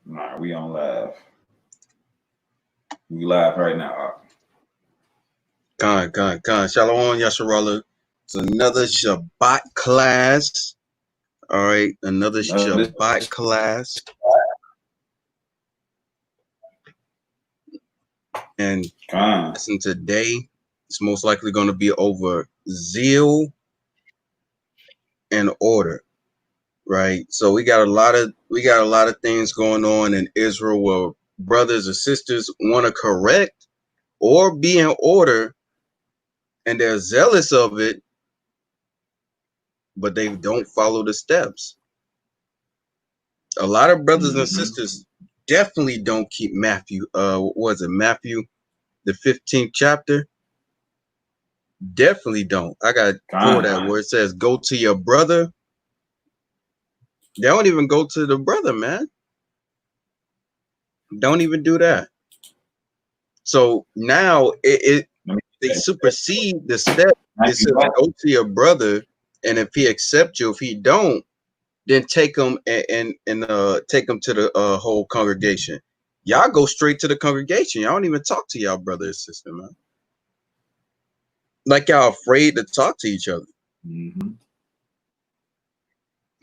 Nah, we on live. We live right now. Khan. Shalom, Yasharallah. It's another Shabbat class. All right, another Shabbat class. And listen, today it's most likely going to be over zeal and order, right? So we got a lot of things going on in Israel where brothers or sisters want to correct or be in order, and they're zealous of it, but they don't follow the steps. A lot of brothers and sisters definitely don't keep Matthew, Matthew, the 15th chapter? Definitely don't. I got to pull that where it says, go to your brother. They don't even go to the brother, man. Don't even do that. So now they supersede the step. It says, go to your brother, and if he accepts you, if he don't, then take him and take him to the whole congregation. Y'all go straight to the congregation. Y'all don't even talk to y'all brother and sister, man. Like y'all afraid to talk to each other.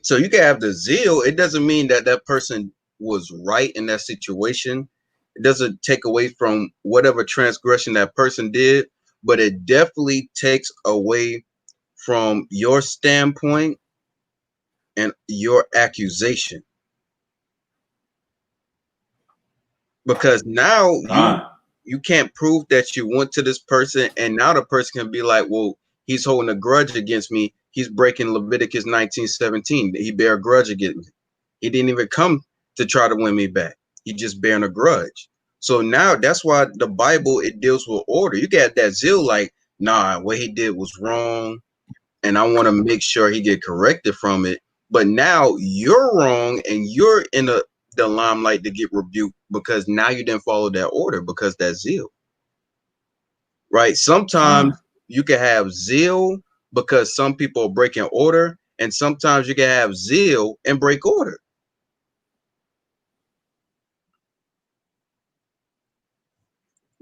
So you can have the zeal. It doesn't mean that that person was right in that situation. It doesn't take away from whatever transgression that person did, but it definitely takes away from your standpoint and your accusation. Because now you can't prove that you went to this person, and now the person can be like, well, he's holding a grudge against me. He's breaking Leviticus 19:17. He bear a grudge against me. He didn't even come to try to win me back. He just bearing a grudge. So now that's why the Bible, it deals with order. You got that zeal like, nah, what he did was wrong, and I want to make sure he get corrected from it. But now you're wrong, and you're in the limelight to get rebuked because now you didn't follow that order because that zeal. Right? Sometimes you can have zeal because some people are breaking order, and sometimes you can have zeal and break order.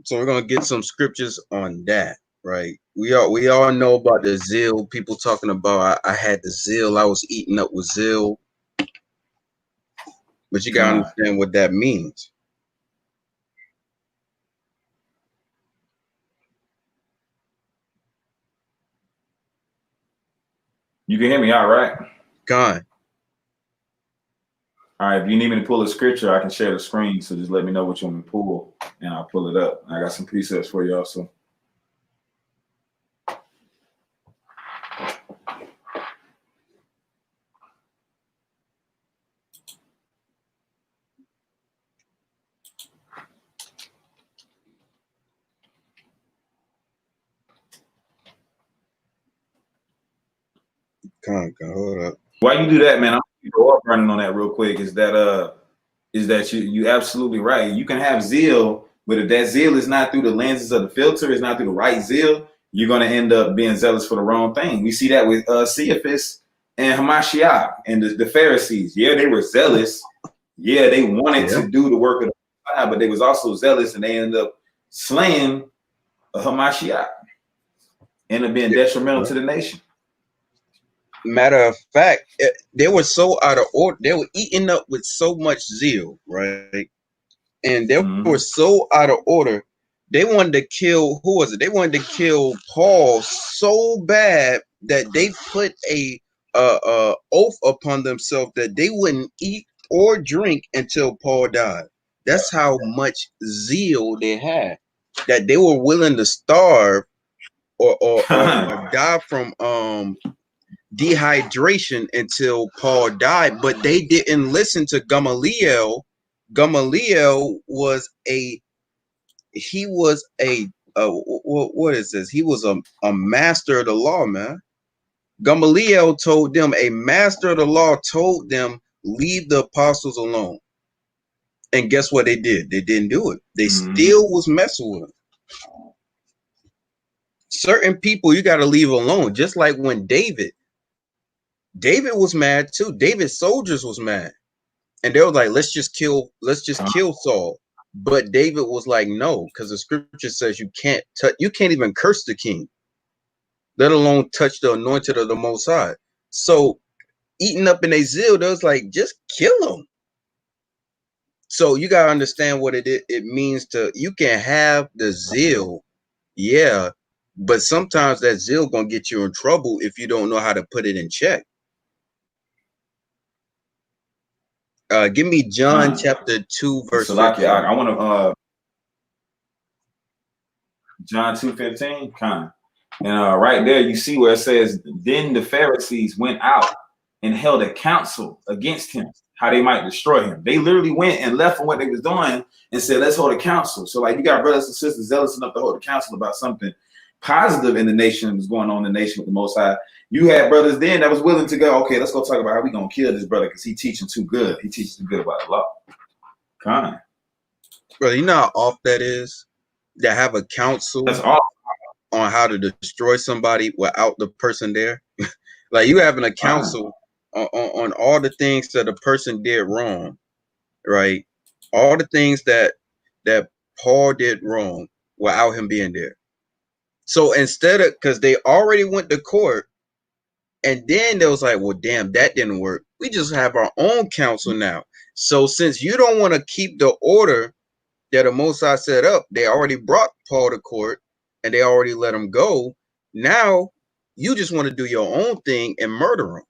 So we're gonna get some scriptures on that, right? We all know about the zeal. People talking about I had the zeal, I was eating up with zeal. But you gotta understand what that means. You can hear me all right? Gone. All right, if you need me to pull a scripture, I can share the screen. So just let me know what you want me to pull, and I'll pull it up. I got some precepts for you also. Hold up. While you do that, man, I'm gonna go up running on that real quick. Is that you absolutely right. You can have zeal, but if that zeal is not through the lenses of the filter, it's not through the right zeal, you're gonna end up being zealous for the wrong thing. We see that with Cephas and Hamashiach and the Pharisees. Yeah, they were zealous. Yeah, they wanted to do the work of the God, but they was also zealous, and they ended up slaying Hamashiach, ended up being detrimental to the nation. Matter of fact, they were so out of order. They were eating up with so much zeal, right? And they were so out of order. They wanted to kill, who was it? They wanted to kill Paul so bad that they put a oath upon themselves that they wouldn't eat or drink until Paul died. That's how much zeal they had, that they were willing to starve or die from dehydration until Paul died. But they didn't listen to Gamaliel. Gamaliel was what is this? He was a master of the law, man. Gamaliel told them, a master of the law told them, leave the apostles alone. And guess what they did? They didn't do it. They still was messing with them. Certain people you got to leave alone. Just like when David was mad too. David's soldiers was mad. And they were like, let's just kill Saul. But David was like, no, because the scripture says you can't even curse the king, let alone touch the anointed of the Most High. So eating up in their zeal, they was like, just kill him. So you gotta understand what it means to, you can have the zeal, yeah, but sometimes that zeal gonna get you in trouble if you don't know how to put it in check. Give me John chapter 2, verse 15. I want to John 2:15, and right there you see where it says, then the Pharisees went out and held a council against him, how they might destroy him. They literally went and left from what they was doing and said, let's hold a council. So like, you got brothers and sisters zealous enough to hold a council about something positive in the nation that was going on in the nation with the Most High. You had brothers then that was willing to go, okay, let's go talk about how we gonna kill this brother because he teaching too good. He teaches too good about the law. Bro, you know how off that is? That have a council on how to destroy somebody without the person there. Like, you having a council on all the things that a person did wrong, right? All the things that Paul did wrong without him being there. So instead of, because they already went to court, and then they was like, well, damn, that didn't work. We just have our own council now. So since you don't want to keep the order that the Most High set up, they already brought Paul to court and they already let him go. Now you just want to do your own thing and murder him.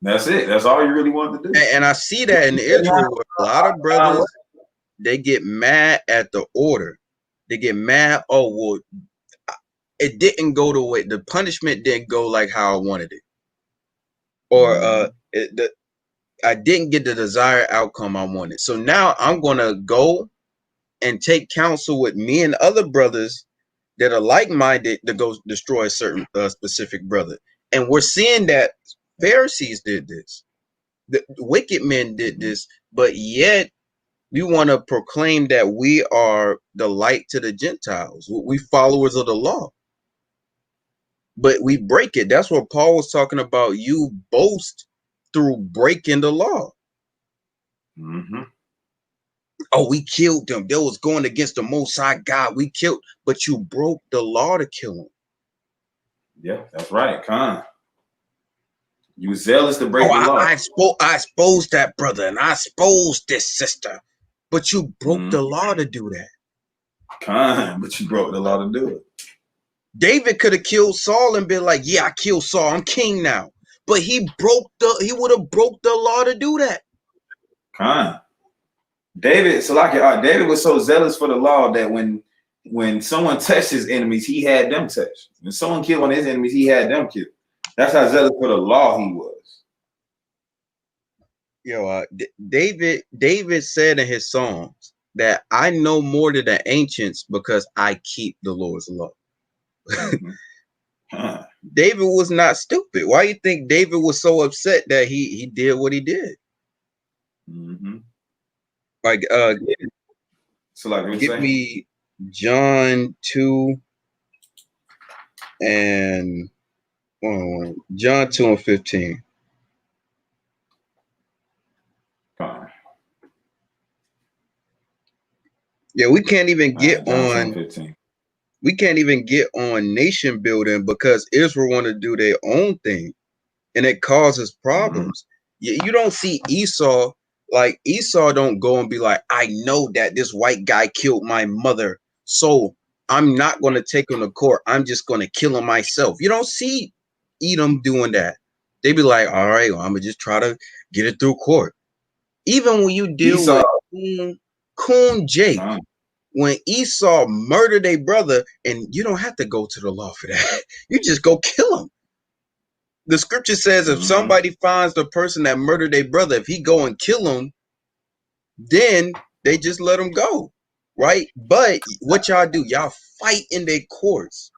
That's it. That's all you really want to do. And I see that in Israel, where a lot of brothers, they get mad at the order. They get mad. Oh, well, it didn't go the way, the punishment didn't go like how I wanted it. Or I didn't get the desired outcome I wanted. So now I'm going to go and take counsel with me and other brothers that are like-minded to go destroy a certain specific brother. And we're seeing that Pharisees did this. The wicked men did this, but yet we want to proclaim that we are the light to the Gentiles. We followers of the law. But we break it. That's what Paul was talking about. You boast through breaking the law. Oh, we killed them. They was going against the Most High God. We killed, but you broke the law to kill them. Yeah, that's right. You were zealous to break the law. I exposed that brother and I exposed this sister, but you broke the law to do that. But you broke the law to do it. David could have killed Saul and been like, yeah, I killed Saul. I'm king now. But he would have broke the law to do that. David was so zealous for the law that when someone touched his enemies, he had them touched. When someone killed one of his enemies, he had them killed. That's how zealous for the law he was. David said in his songs that I know more than the ancients because I keep the Lord's law. David was not stupid. Why do you think David was so upset that he did what he did? Like, give me John 2 and John 2 and 15. Yeah, we can't even get on 15. We can't even get on nation building because Israel want to do their own thing, and it causes problems. You don't see Esau. Like, Esau don't go and be like, I know that this white guy killed my mother, so I'm not going to take him to court. I'm just going to kill him myself. You don't see Edom doing that. They be like, all right, well, I'm going to just try to get it through court. Even when you deal with Coon Jake, when Esau murdered a brother, and you don't have to go to the law for that. You just go kill him. The scripture says if somebody finds the person that murdered a brother, if he go and kill him, then they just let him go, right? But what y'all do, y'all fight in their courts,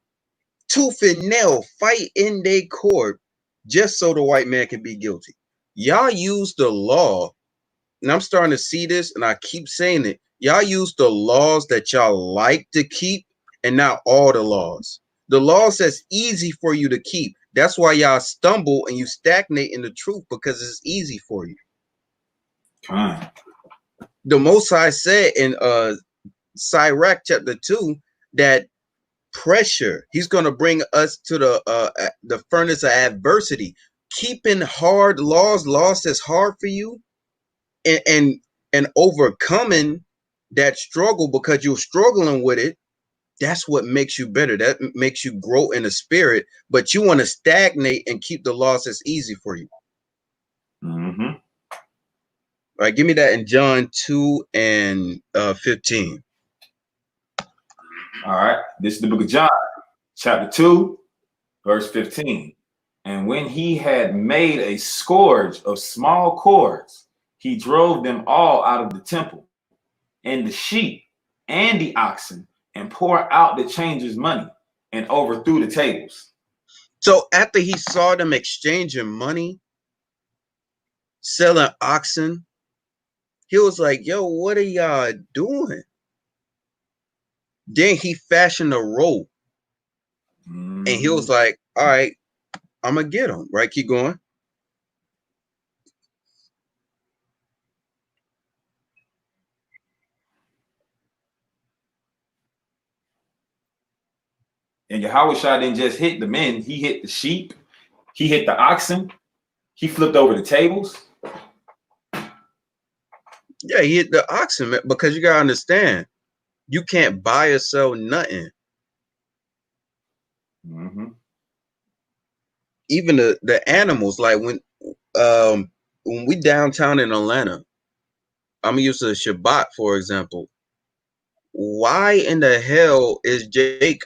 tooth and nail, fight in their court, just so the white man can be guilty. Y'all use the law, and I'm starting to see this, and I keep saying it. Y'all use the laws that y'all like to keep, and not all the laws. The laws that's easy for you to keep. That's why y'all stumble and you stagnate in the truth, because it's easy for you. Con. The Most High said in Sirach chapter 2 that pressure, he's going to bring us to the furnace of adversity. Keeping hard laws that's hard for you, and overcoming that struggle because you're struggling with it, that's what makes you better. That makes you grow in the spirit. But you want to stagnate and keep the laws that's easy for you. Mm-hmm. All right, give me that in John 2 and 15. All right. This is the book of John, chapter 2, verse 15. And when he had made a scourge of small cords, he drove them all out of the temple, and the sheep and the oxen, and poured out the changers' money, and overthrew the tables. So after he saw them exchanging money, selling oxen, he was like, yo, what are y'all doing? Then he fashioned a rope, and he was like, all right, I'm going to get them. Right, keep going. And Yahushua didn't just hit the men, he hit the sheep, he hit the oxen, he flipped over the tables. Yeah, he hit the oxen, because you got to understand, you can't buy or sell nothing. Mm-hmm. Even the animals, like when we downtown in Atlanta, I'm used to Shabbat, for example. Why in the hell is Jake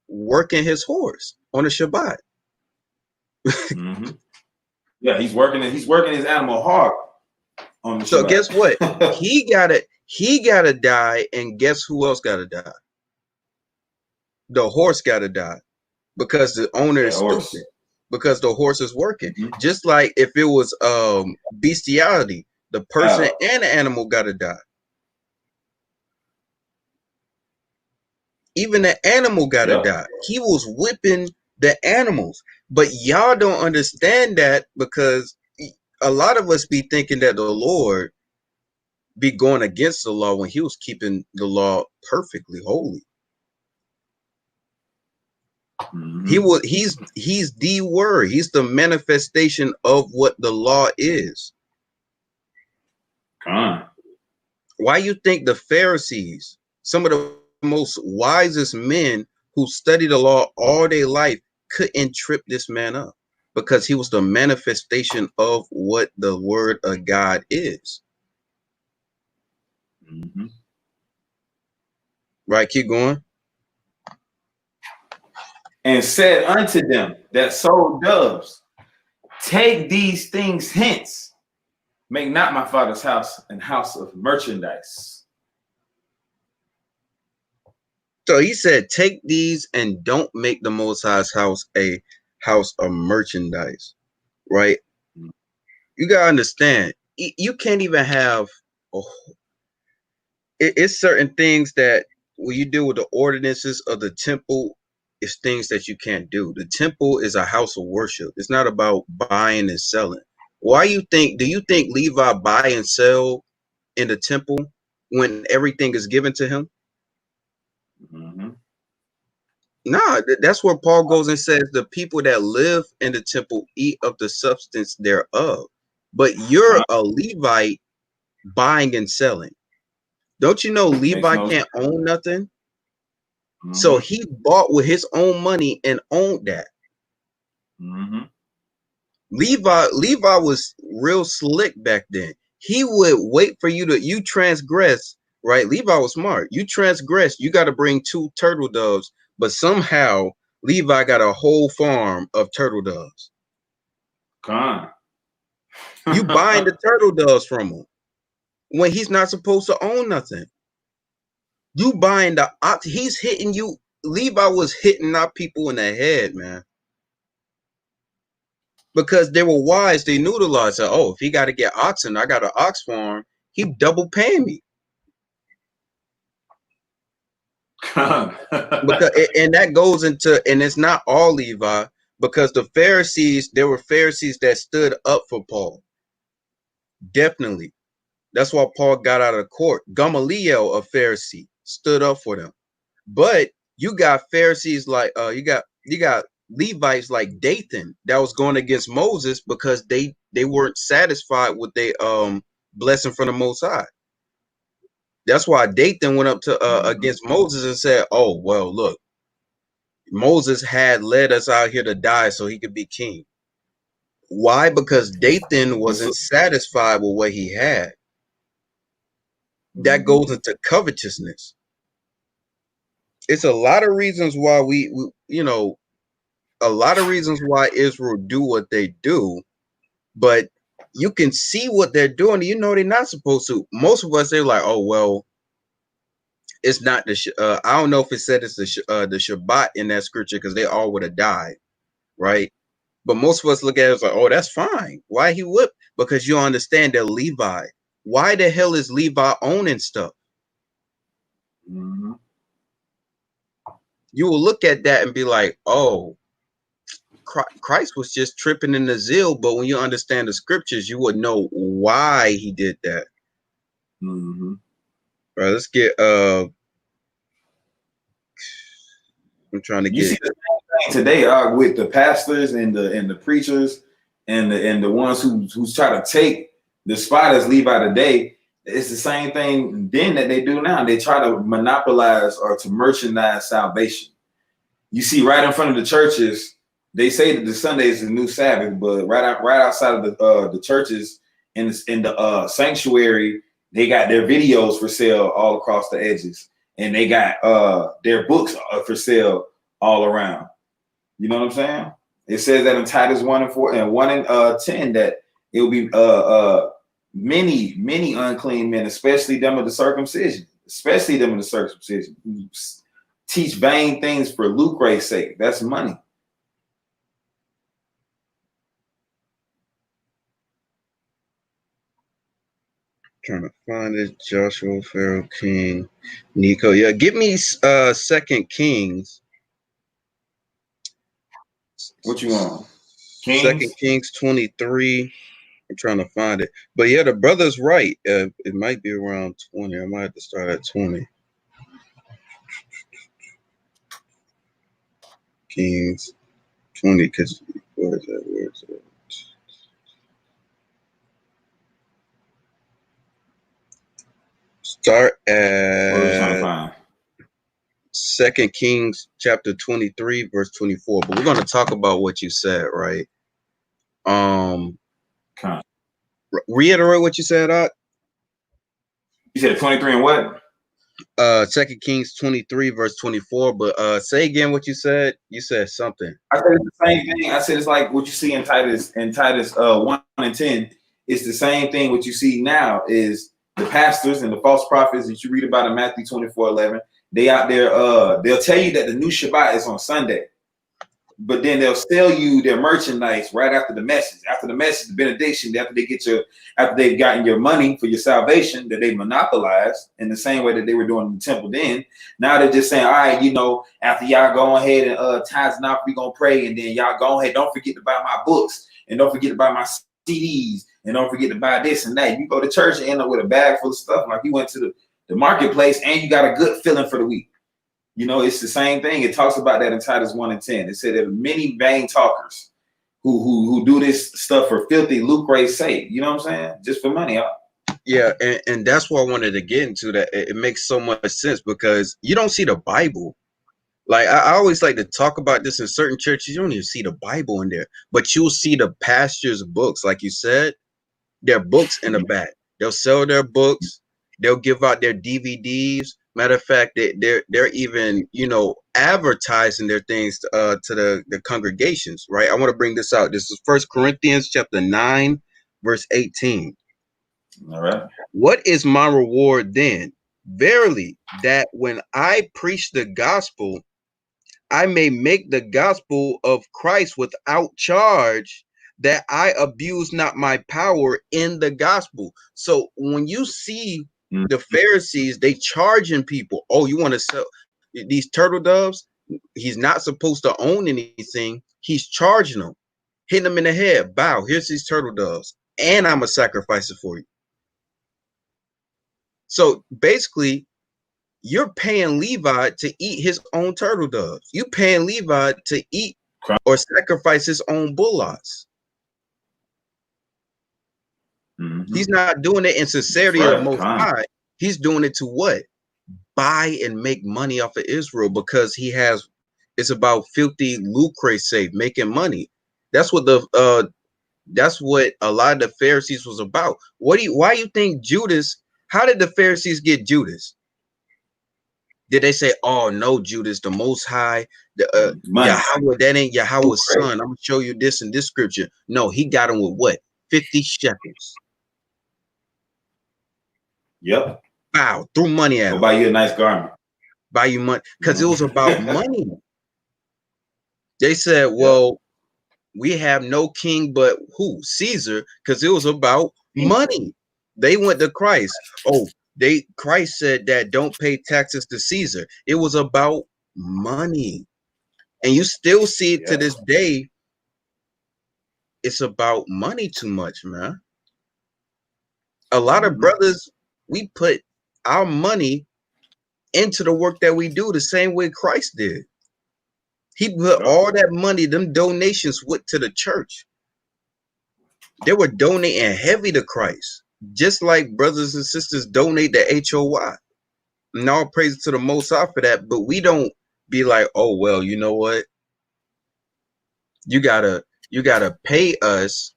working his horse on a Shabbat? Mm-hmm. Yeah, he's working his animal hard on the So Shabbat. guess what? he gotta die, and guess who else gotta die? The horse gotta die, because the owner is stupid, because the horse is working. Mm-hmm. Just like if it was bestiality, the person and the animal gotta die. Even the animal gotta die. He was whipping the animals, but y'all don't understand that, because a lot of us be thinking that the Lord be going against the law when he was keeping the law perfectly holy. Mm-hmm. He's the word. He's the manifestation of what the law is. Why you think the Pharisees, some of the most wisest men who studied the law all their life, couldn't trip this man up? Because he was the manifestation of what the word of God is. Mm-hmm. Right, keep going. And said unto them that sold doves, take these things hence, make not my father's house an house of merchandise. So he said, take these and don't make the Most High's house a house of merchandise, right? You gotta understand, you can't even have, it's certain things that when you deal with the ordinances of the temple, it's things that you can't do. The temple is a house of worship. It's not about buying and selling. Do you think Levi buy and sell in the temple when everything is given to him? Mm-hmm. Nah, that's where Paul goes and says the people that live in the temple eat of the substance thereof. But you're a Levite buying and selling. Don't you know Levi can't own nothing? Mm-hmm. So he bought with his own money and owned that. Mm-hmm. Levi was real slick back then. He would wait for you transgress, right? Levi was smart. You transgress, you got to bring 2 turtle doves, but somehow Levi got a whole farm of turtle doves. You buying the turtle doves from him when he's not supposed to own nothing. You buying the ox, he's hitting you. Levi was hitting our people in the head, man. Because they were wise, they knew the law. Said, oh, if he got to get oxen, I got an ox farm, he double paying me. Because and that goes into, and it's not all Levi, because the Pharisees, there were Pharisees that stood up for Paul. Definitely. That's why Paul got out of court. Gamaliel, a Pharisee, stood up for them. But you got Pharisees like you got Levites like Dathan that was going against Moses because they weren't satisfied with their blessing from the Most High. That's why Dathan went up to against Moses and said, "Oh well, look, Moses had led us out here to die so he could be king." Why? Because Dathan wasn't satisfied with what he had. That goes into covetousness. It's a lot of reasons why we a lot of reasons why Israel do what they do, but you can see what they're doing. You know they're not supposed to. Most of us, they're like, oh well, it's not the. I don't know if it said it's the Shabbat in that scripture because they all would have died, right? But most of us look at it as like, oh, that's fine. Why he whipped? Because you understand they're Levi. Why the hell is Levi owning stuff? Mm-hmm. You will look at that and be like, oh, Christ was just tripping in the zeal, but when you understand the scriptures, you would know why he did that. Mm-hmm. All right, let's get I'm trying to you get see the same thing today with the pastors and the preachers and the ones who's try to take the spot as Levi today. It's the same thing then that they do now. They try to monopolize or to merchandise salvation. You see right in front of the churches, they say that the Sunday is the new Sabbath, but right outside of the churches in the sanctuary, they got their videos for sale all across the edges, and they got their books for sale all around. You know what I'm saying? It says that in Titus 1:4 and 1:10 that it will be many unclean men, especially them of the circumcision, who teach vain things for lucre's sake. That's money. Trying to find it. Joshua, Pharaoh, King, Nico. Yeah, give me 2 Kings. What you want? 2 Kings 23. I'm trying to find it. But yeah, the brother's right. It might be around 20. I might have to start at 20. Kings 20, because where is it? Start at 2 Kings chapter 23, verse 24. But we're going to talk about what you said, right? Reiterate what you said, Doc. You said 23 and what? 2 Kings 23, verse 24. But say again what you said. You said something. I said it's the same thing. I said it's like what you see in Titus 1:10. It's the same thing. What you see now is the pastors and the false prophets that you read about in Matthew 24:11. They out there, they'll tell you that the new Shabbat is on Sunday, but then they'll sell you their merchandise right after the message. After the message, the benediction, after they've gotten your money for your salvation that they monopolized in the same way that they were doing in the temple then. Now they're just saying, all right, after y'all go ahead and tithes and off, we gonna pray, and then y'all go ahead. Don't forget to buy my books, and don't forget to buy my CDs, and don't forget to buy this and that. You go to church and end up with a bag full of stuff like you went to the marketplace, and you got a good feeling for the week. It's the same thing. It talks about that in Titus 1:10. It said there are many vain talkers who do this stuff for filthy lucre's sake. You know what I'm saying? Just for money. Yeah, and that's why I wanted to get into that. It makes so much sense because you don't see the Bible. Like I always like to talk about this in certain churches. You don't even see the Bible in there, but you'll see the pastor's books. Like you said, their books in the back. They'll sell their books. They'll give out their DVDs. Matter of fact, they're even advertising their things to the congregations, right? I want to bring this out. This is 1 Corinthians chapter 9, verse 18. All right. What is my reward then? Verily, that when I preach the gospel, I may make the gospel of Christ without charge, that I abuse not my power in the gospel. So when you see the Pharisees, they charging people, oh, you want to sell these turtle doves? He's not supposed to own anything. He's charging them, hitting them in the head. Bow, here's these turtle doves, and I'm a sacrifice it for you. So basically, you're paying Levi to eat his own turtle doves. You paying Levi to eat or sacrifice his own bullocks. He's not doing it in sincerity of the Most High. He's doing it to what? Buy and make money off of Israel, because he has. It's about filthy lucre sake, making money. That's what that's what a lot of the Pharisees was about. Why you think Judas? How did the Pharisees get Judas? Did they say, "Oh no, Judas, the Most High, Yahweh, that ain't Yahweh's son. I'm gonna show you this in this scripture." No, he got him with what? 50 shekels. Yep. Wow, threw money at him. Buy you a nice garment. Buy you money, because it was about money. They said, "Well, we have no king but who? Caesar," because it was about money. They went to Christ. Oh, Christ said that don't pay taxes to Caesar. It was about money. And you still see it to this day. It's about money too much, man. A lot of brothers, we put our money into the work that we do the same way Christ did. He put all that money, them donations went to the church. They were donating heavy to Christ, just like brothers and sisters donate to HOY. And all praise to the Most High for that. But we don't be like, "Oh well, you know what? You gotta pay us.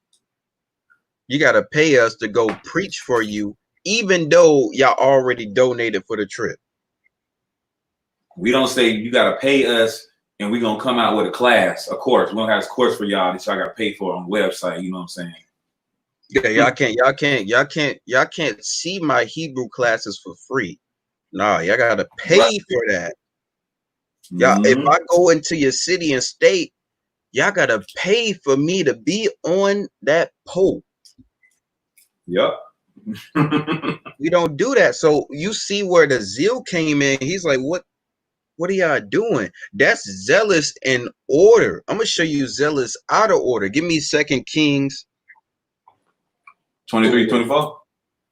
You gotta pay us to go preach for you, even though y'all already donated for the trip." We don't say you gotta pay us and we're gonna come out with a class, a course. We're gonna have a course for y'all that y'all gotta pay for on the website. You know what I'm saying? Yeah, y'all can't see my Hebrew classes for free. Nah, y'all gotta pay for that. Y'all, if I go into your city and state, y'all gotta pay for me to be on that pole. Yep. We don't do that. So you see where the zeal came in. He's like, what are y'all doing? That's zealous in order. I'm gonna show you zealous out of order. Give me 2 Kings 23, 24.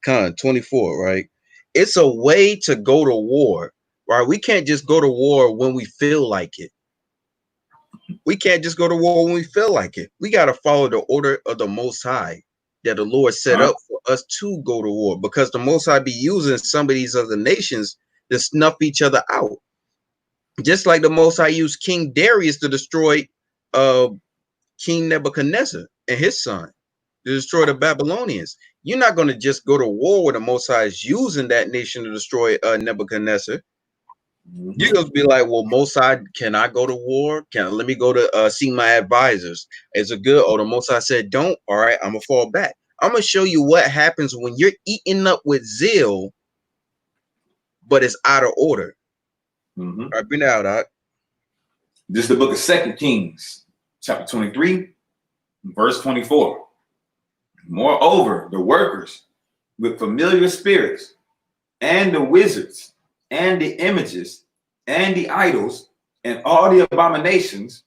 24, right? It's a way to go to war, right? We can't just go to war when we feel like it. We can't just go to war when we feel like it. We got to follow the order of the Most High that the Lord set up for us to go to war, because the Most High be using some of these other nations to snuff each other out. Just like the Most High used King Darius to destroy King Nebuchadnezzar and his son, to destroy the Babylonians. You're not going to just go to war with the Most High is using that nation to destroy Nebuchadnezzar. You're going to be like, "Well, Most High, can I go to war? Let me go to see my advisors? Is it good?" Oh, the Most High said, "Don't." All right, I'm going to fall back. I'm going to show you what happens when you're eating up with zeal, but it's out of order. All right, bring it out, Doc. This is the book of 2 Kings, chapter 23, verse 24. "Moreover, the workers with familiar spirits, and the wizards, and the images, and the idols, and all the abominations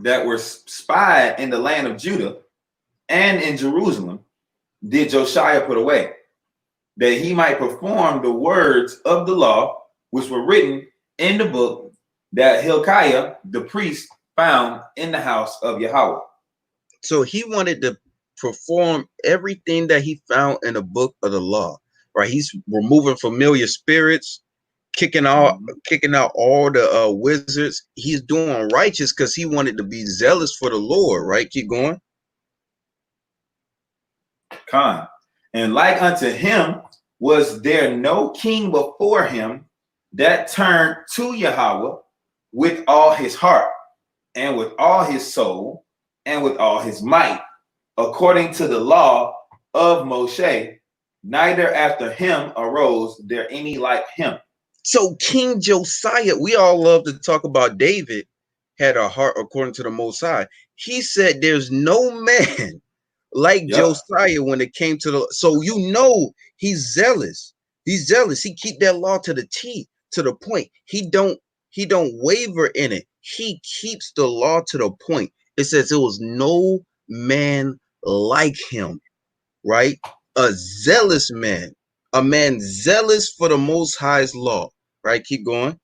that were spied in the land of Judah and in Jerusalem, did Josiah put away, that he might perform the words of the law which were written in the book that Hilkiah the priest found in the house of Yahweh." So he wanted to perform everything that he found in the book of the law, right? He's removing familiar spirits, kicking out all the wizards. He's doing righteous because he wanted to be zealous for the Lord, right? Keep going. Con. "And like unto him was there no king before him that turned to Yahweh with all his heart, and with all his soul, and with all his might, according to the law of Moshe, neither after him arose there any like him." So King Josiah, we all love to talk about David, had a heart according to the Most High. He said there's no man like Josiah when it came to the, so you know he's zealous. He's zealous. He keep that law to the T, to the point. He don't waver in it. He keeps the law to the point. It says there was no man like him, right? A zealous man, a man zealous for the Most High's law. Right? Keep going.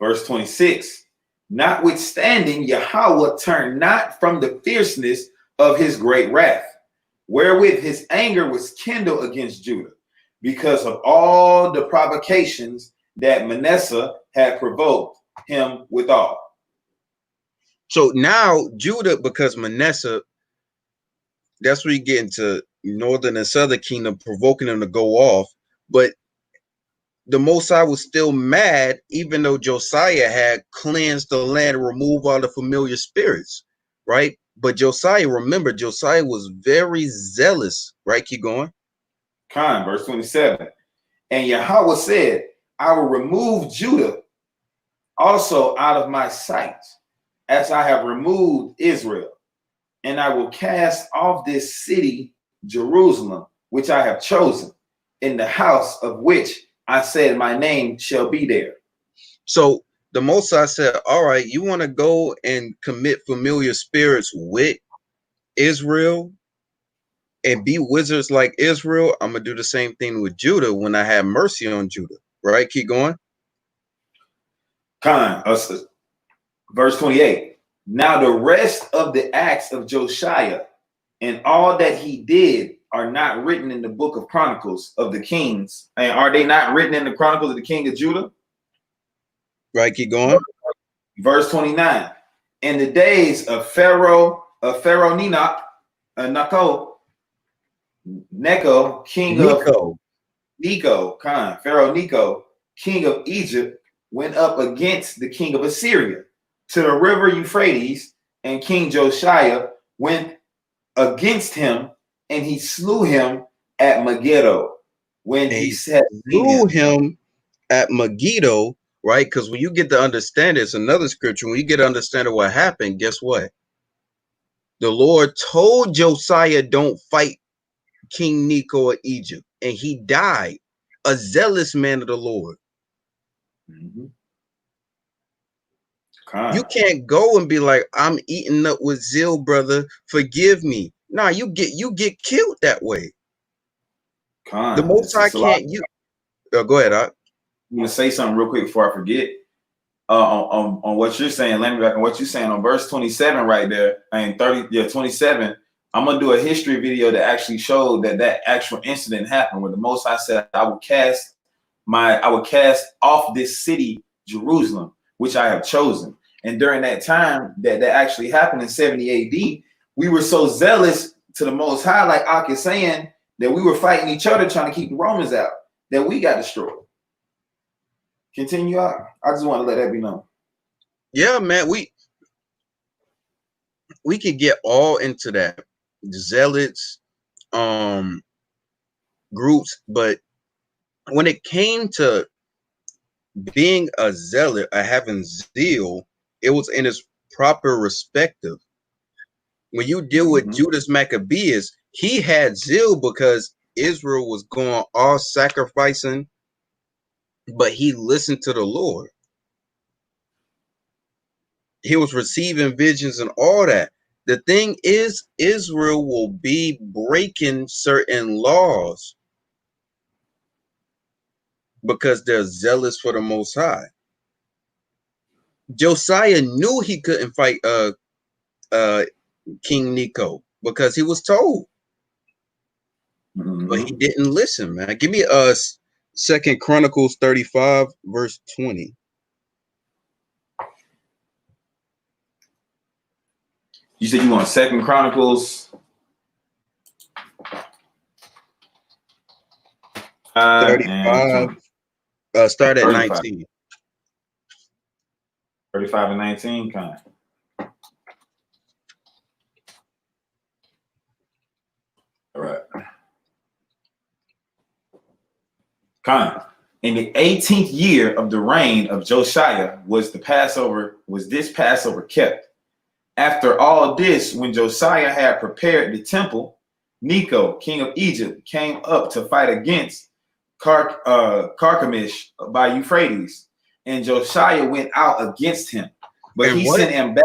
Verse 26. Notwithstanding, Yahweh turned not from the fierceness of his great wrath, wherewith his anger was kindled against Judah, because of all the provocations that Manasseh had provoked him withal. So now Judah, because Manasseh, that's where you get into northern and southern kingdom, provoking them to go off. But the Most High was still mad, even though Josiah had cleansed the land and removed all the familiar spirits, right? But Josiah, remember, Josiah was very zealous, right? Keep going. Verse 27. And Yahweh said, I will remove Judah also out of my sight, as I have removed Israel, and I will cast off this city, Jerusalem, which I have chosen, in the house of which I said my name shall be there. So the Most High said, all right, you want to go and commit familiar spirits with Israel and be wizards like Israel? I'm going to do the same thing with Judah when I have mercy on Judah, right? Keep going. Verse 28. Now the rest of the acts of Josiah and all that he did are not written in the book of Chronicles of the Kings. And are they not written in the Chronicles of the King of Judah? Right, keep going. Verse 29. In the days of Pharaoh Necho, Pharaoh Necho, king of Egypt, went up against the king of Assyria to the river Euphrates, and King Josiah went against him, and he slew him at Megiddo. When he said slew him at Megiddo, right? Because when you get to understand it's another scripture. When you get to understand what happened, guess what? The Lord told Josiah, don't fight King Necho of Egypt, and he died, a zealous man of the Lord. You can't go and be like, I'm eating up with zeal, brother. Forgive me. Nah, you get killed that way. The Most High can't. Go ahead. I'm gonna say something real quick before I forget. On what you're saying, let me back on what you're saying on verse 27 right there. I mean 27. I'm gonna do a history video that actually showed that actual incident happened where the Most High said, I will cast off this city, Jerusalem, which I have chosen. And during that time that actually happened in 70 AD, we were so zealous to the Most High, like Ak is saying, that we were fighting each other trying to keep the Romans out, that we got destroyed. Continue out. I just want to let that be known. Yeah, man, we could get all into that zealots groups, but when it came to being a zealot or having zeal, it was in its proper perspective. When you deal with Judas Maccabeus, he had zeal because Israel was going all sacrificing, but he listened to the Lord. He was receiving visions and all that. The thing is, Israel will be breaking certain laws because they're zealous for the Most High. Josiah knew he couldn't fight King Necho because he was told, but he didn't listen, man. Give me 2 Chronicles 35 verse 20. You said you want 2 Chronicles 35. Start at 35. 19. 35 and 19, kind of. All right. In the 18th year of the reign of Josiah was this Passover kept. After all this, when Josiah had prepared the temple, Necho, king of Egypt, came up to fight against Carchemish by Euphrates, and Josiah went out against him. But he sent him back.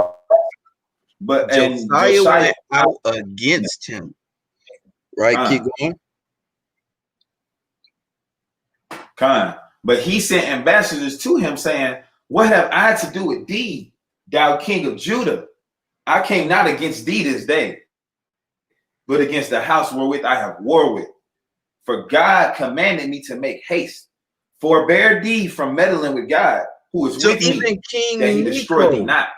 Josiah went out against him. Right, keep going. But he sent ambassadors to him saying, what have I to do with thee, thou king of Judah? I came not against thee this day, but against the house wherewith I have war with. For God commanded me to make haste. Forbear thee from meddling with God, who is with me, that he destroy thee not.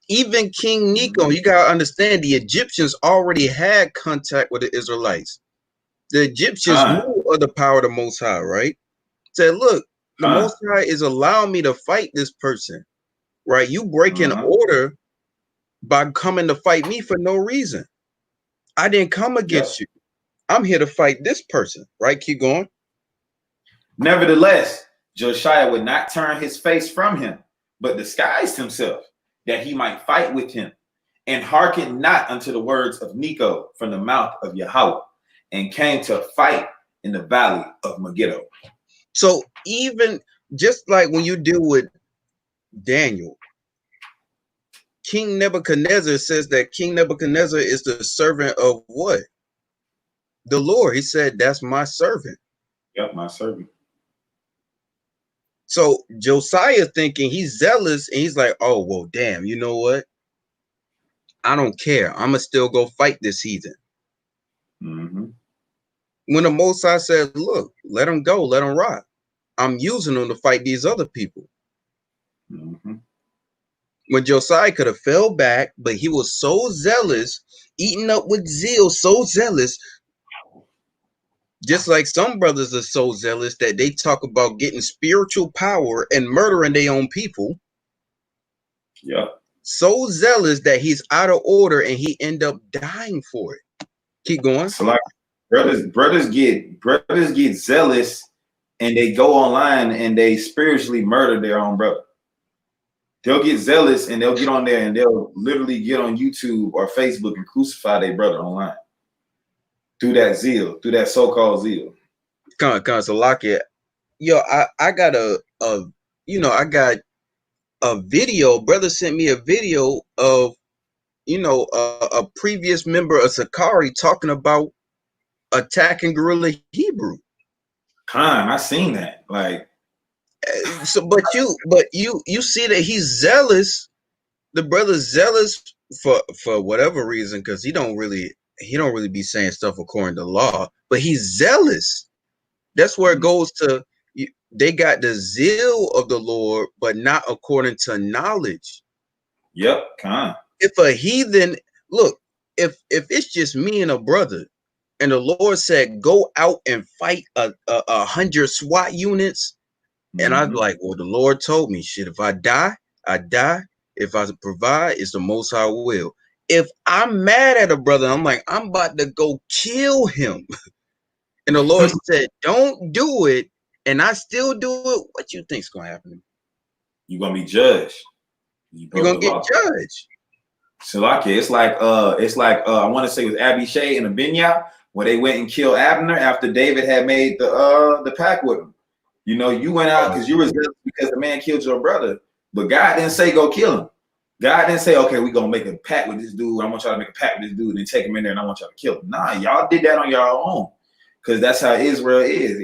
Even King Nico, you gotta understand, the Egyptians already had contact with the Israelites. The Egyptians knew of the power of the Most High, right? Said, look, the Most High is allowing me to fight this person, right? You breaking order by coming to fight me for no reason. I didn't come against you. I'm here to fight this person, right? Keep going. Nevertheless, Josiah would not turn his face from him, but disguised himself, that he might fight with him, and hearkened not unto the words of Nico from the mouth of Yahweh, and came to fight in the valley of Megiddo. So even just like when you deal with Daniel, King Nebuchadnezzar says that King Nebuchadnezzar is the servant of what? The Lord. He said, that's my servant. Yep, my servant. So Josiah thinking he's zealous, and he's like, oh, well, damn, you know what? I don't care. I'm going to still go fight this heathen. When the Most High said, look, let him go, let him rock. I'm using him to fight these other people. When Josiah could have fell back, but he was so zealous, eaten up with zeal, so zealous, just like some brothers are so zealous that they talk about getting spiritual power and murdering their own people. So zealous that he's out of order and he end up dying for it. Keep going. So like brothers get zealous, and they go online and they spiritually murder their own brother. They'll get zealous and they'll get on there and they'll literally get on YouTube or Facebook and crucify their brother online through that zeal, through that so-called zeal. So Lawya, yo, I got I got a video. Brother sent me a video of, a previous member of Sakari talking about attacking Guerrilla Hebrew. I seen that. Like, so, but you see that he's zealous. The brother's zealous for whatever reason, because he don't really be saying stuff according to law, but he's zealous. That's where it goes to. They got the zeal of the Lord, but not according to knowledge. Yep, If a heathen, look, if it's just me and a brother, and the Lord said, go out and fight 100 SWAT units, and I'm like, well, the Lord told me, shit, if I die, I die. If I provide, it's the Most High will. If I'm mad at a brother, I'm like, I'm about to go kill him. And the Lord said, don't do it. And I still do it. What you think's going to happen? You're going to be judged. You're going to get judged. So like it's like I want to say it was Abishai and Ayinyah, where they went and killed Abner after David had made the pact with him. You know, you went out because you were zealous because the man killed your brother, but God didn't say go kill him. God didn't say, okay, we're gonna make a pact with this dude. I want y'all to make a pact with this dude and take him in there, and I want y'all to kill him. Nah, y'all did that on your own, because that's how Israel is.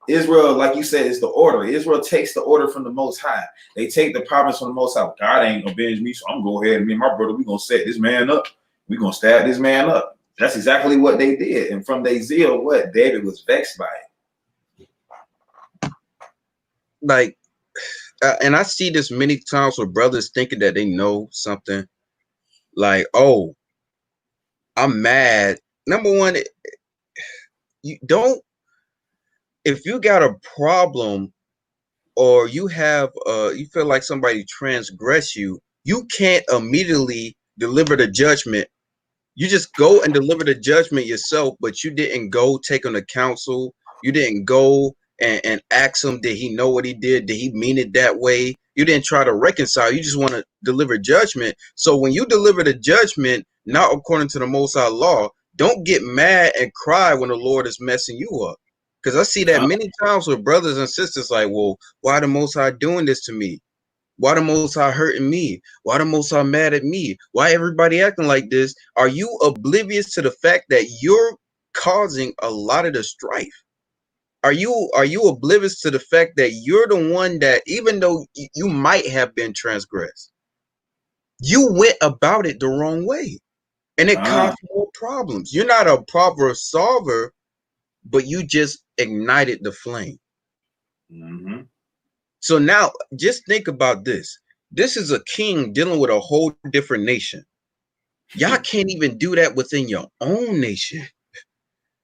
Israel, like you said, is the order. Israel takes the order from the Most High. They take the promise from the Most High. God ain't gonna avenge me, so I'm gonna go ahead and me and my brother, we're gonna set this man up. We're gonna stab this man up. That's exactly what they did. And from their zeal, what? David was vexed by it. Like, and I see this many times with brothers thinking that they know something. Like, oh, I'm mad. Number one, you don't. If you got a problem, or you have, you feel like somebody transgress you, you can't immediately deliver the judgment. You just go and deliver the judgment yourself, but you didn't go take on the counsel. You didn't go and ask him, did he know what he did? Did he mean it that way? You didn't try to reconcile. You just want to deliver judgment. So when you deliver the judgment, not according to the Most High law, don't get mad and cry when the Lord is messing you up. Because I see that many times with brothers and sisters like, well, why the Most High doing this to me? Why the Most High hurting me? Why the Most High mad at me? Why everybody acting like this? Are you oblivious to the fact that you're causing a lot of the strife? Are you oblivious to the fact that you're the one that, even though you might have been transgressed, you went about it the wrong way, and it caused more problems? You're not a problem solver, but you just ignited the flame. Mm-hmm. So now just think about this. This is a king dealing with a whole different nation. Y'all can't even do that within your own nation.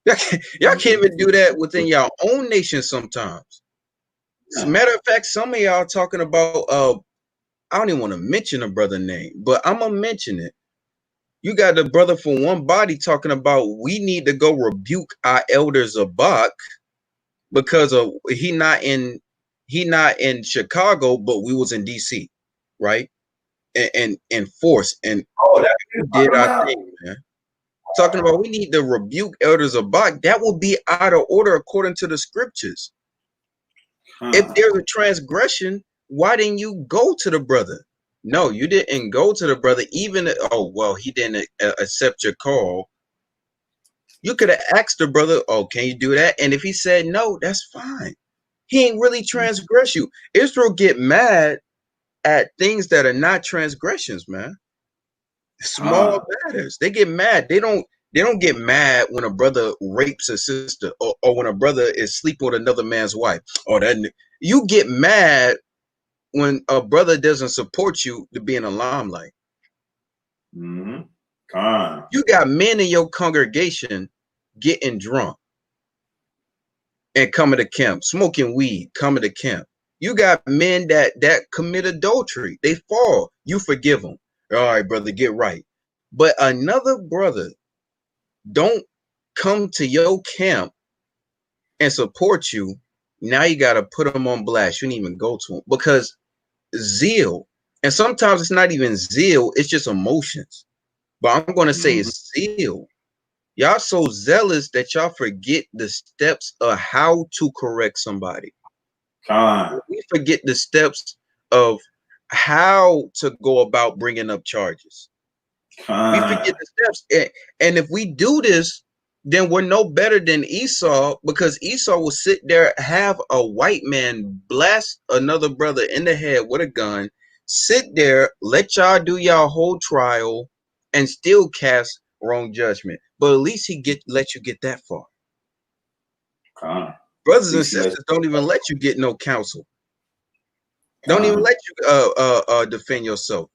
Y'all can't even do that within your own nation sometimes. As a matter of fact, some of y'all talking about I don't even want to mention a brother name, but I'm gonna mention it. You got the brother from One Body talking about we need to go rebuke our elders of Bach because of he not in Chicago, but we was in DC, right? And force and did our thing, man. Talking about we need to rebuke elders of Bach. That will be out of order according to the scriptures. If there's a transgression, why didn't you go to the brother? No, you didn't go to the brother. Even he didn't accept your call. You could have asked the brother, "Oh, can you do that?" And if he said no, that's fine. He ain't really transgress you. Israel get mad at things that are not transgressions, man. Small matters. They get mad. They don't get mad when a brother rapes a sister or when a brother is sleeping with another man's wife. Or that you get mad when a brother doesn't support you to be in the limelight. Mm-hmm. You got men in your congregation getting drunk and coming to camp, smoking weed, coming to camp. You got men that commit adultery. They fall. You forgive them. All right, brother, get right. But another brother don't come to your camp and support you. Now you got to put them on blast. You didn't even go to them because zeal, and sometimes it's not even zeal, it's just emotions. But I'm going to say it's zeal. Y'all so zealous that y'all forget the steps of how to correct somebody. We forget the steps of how to go about bringing up charges. We forget the steps. And if we do this, then we're no better than Esau, because Esau will sit there, have a white man blast another brother in the head with a gun, sit there, let y'all do y'all whole trial, and still cast wrong judgment. But at least he let you get that far. Brothers and sisters don't even let you get no counsel. Don't even let you defend yourself.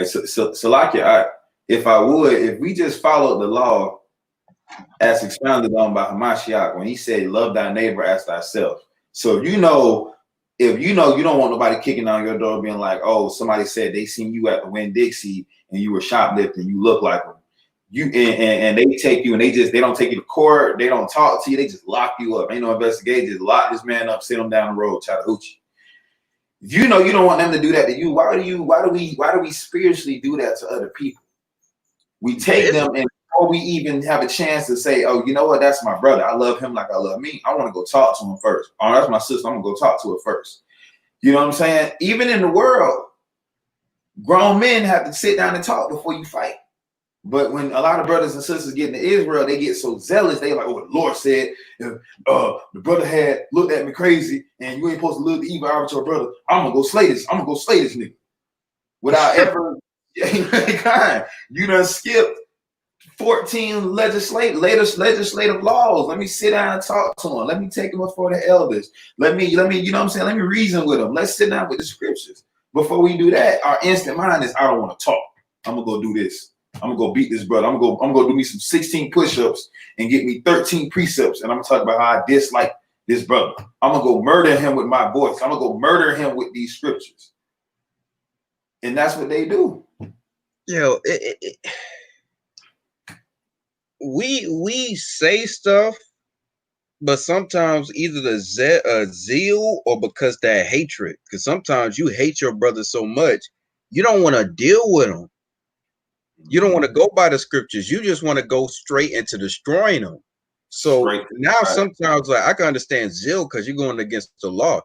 So Lawya, if we just followed the law as expounded on by Hamashiach, when he said, "Love thy neighbor as thyself." So if you know you don't want nobody kicking on your door, being like, "Oh, somebody said they seen you at the Winn-Dixie and you were shoplifting, you look like them." And they take you and they don't take you to court, they don't talk to you, they just lock you up. Ain't no investigation, just lock this man up, sit him down the road, Chattahoochee. If you know you don't want them to do that to you, why do we spiritually do that to other people? We take them, and before we even have a chance to say, "Oh, you know what, that's my brother, I love him like I love me," I want to go talk to him first. "Oh, that's my sister, I'm gonna go talk to her first." You know what I'm saying? Even in the world, grown men have to sit down and talk before you fight. But when a lot of brothers and sisters get into Israel, they get so zealous. They like, "Oh, the Lord said, if the brother had looked at me crazy and you ain't supposed to look the evil out of your brother, I'm gonna go slay this. I'm gonna go slay this nigga." Without ever, you done skipped 14 legislative laws. Let me sit down and talk to him. Let me take him before the elders. Let me, you know what I'm saying? Let me reason with him. Let's sit down with the scriptures. Before we do that, our instant mind is, "I don't want to talk. I'm gonna go do this. I'm gonna go beat this brother. I'm gonna go do me some 16 push-ups and get me 13 precepts. And I'm gonna talk about how I dislike this brother. I'm gonna go murder him with my voice. I'm gonna go murder him with these scriptures." And that's what they do. We say stuff, but sometimes either the zeal or because that hatred. Because sometimes you hate your brother so much, you don't want to deal with them. You don't want to go by the scriptures. You just want to go straight into destroying them. So now sometimes, like, I can understand zeal because you're going against the law.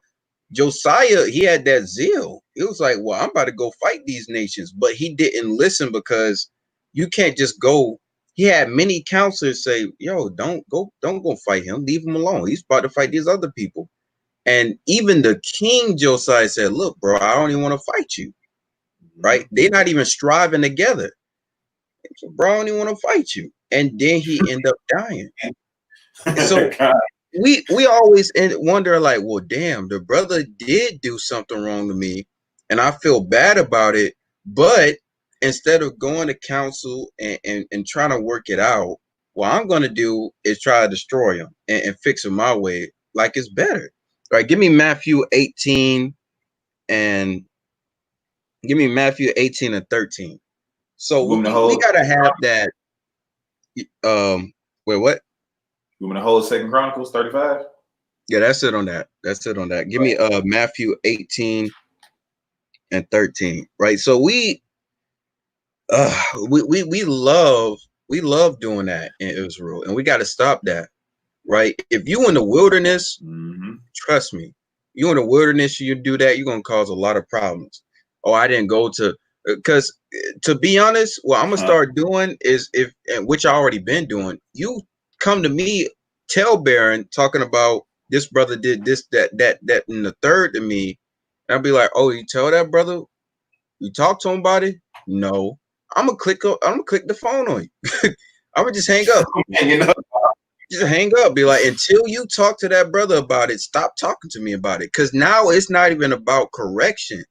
Josiah, he had that zeal. It was like, well, I'm about to go fight these nations, but he didn't listen because you can't just go he had many counselors say, yo, don't go fight him. Leave him alone. He's about to fight these other people. And even the king Josiah said, look, bro, I don't even want to fight you. Right? They're not even striving together. So, bro, I don't even want to fight you. And then he ended up dying. So we always wonder, like, well, damn, the brother did do something wrong to me, and I feel bad about it. But instead of going to counsel and trying to work it out, what I'm going to do is try to destroy him and fix him my way, like it's better. All right, give me Matthew 18 and 13. So we gotta have that. Wait, what? You want to hold 2 Chronicles 35? Yeah, that's it on that. Give me Matthew 18 and 13. Right. So we love doing that in Israel, and we got to stop that. Right. If you in the wilderness, trust me, you in the wilderness, you do that, you're gonna cause a lot of problems. Oh, I didn't go to, because to be honest, what I'm gonna start doing is, which I already been doing, you come to me, tell Baron, talking about this brother did this, that, and the third to me, and I'll be like, oh, you tell that brother, you talk to him about it? No. I'm gonna click the phone on you. I'm gonna just hang up. Just hang up. Be like, until you talk to that brother about it, stop talking to me about it. Because now it's not even about correction.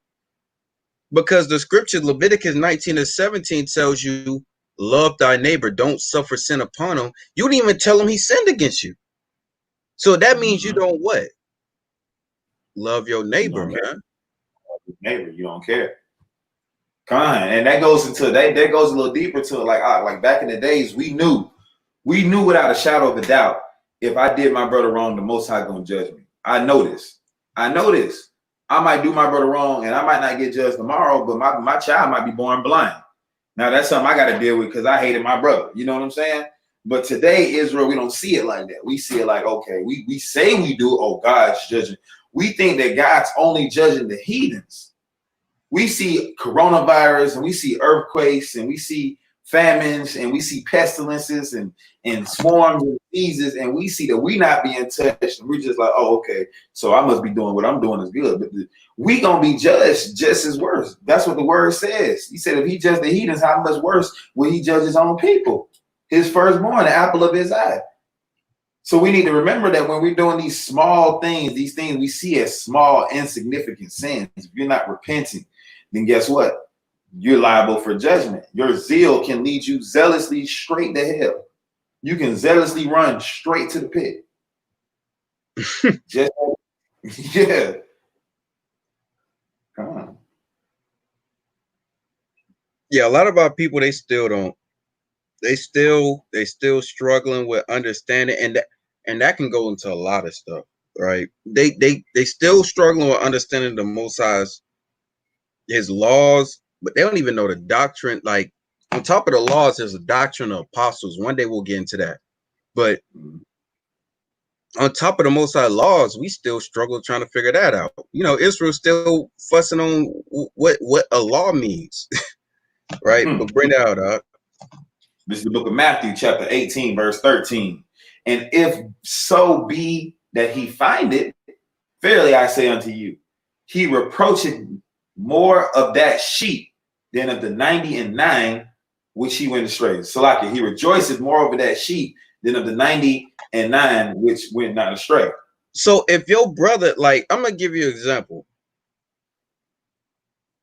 Because the scripture, Leviticus 19:17, tells you, love thy neighbor, don't suffer sin upon him. You didn't even tell him he sinned against you. So that means you don't what? Love your neighbor, man. Neighbor, you don't care. And that goes into that goes a little deeper to it. Like back in the days, we knew without a shadow of a doubt, if I did my brother wrong, the Most High gonna judge me. I know this. I might do my brother wrong, and I might not get judged tomorrow, but my child might be born blind. Now that's something I got to deal with because I hated my brother. You know what I'm saying? But today, Israel, we don't see it like that. We see it like, okay, we say we do. Oh, God's judging. We think that God's only judging the heathens. We see coronavirus, and we see earthquakes, and we see famines, and we see pestilences and swarms of diseases, and we see that we not being touched, and we're just like, oh, okay, so I must be doing what I'm doing is good. But we gonna be judged just as worse. That's what the word says. He said if he judged the heathens, how much worse will he judge his own people? His firstborn, the apple of his eye. So we need to remember that when we're doing these small things, these things we see as small, insignificant sins, if you're not repenting, then guess what? You're liable for judgment. Your zeal can lead you zealously straight to hell. You can zealously run straight to the pit. Yeah. Come on. Yeah, a lot of our people, they still struggling with understanding, and that can go into a lot of stuff, right? They still struggling with understanding the Most High's, his laws, but they don't even know the doctrine. Like, on top of the laws, there's a doctrine of apostles. One day we'll get into that. But on top of the Most High laws, we still struggle trying to figure that out. You know, Israel's still fussing on what a law means, right? But bring that out. This is the book of Matthew, chapter 18, verse 13. And if so be that he find it, verily I say unto you, he reproacheth more of that sheep than of the 99 which he went astray. Salaki, he rejoiceth more over that sheep than of the 99 which went not astray. So if your brother, like, I'm gonna give you an example.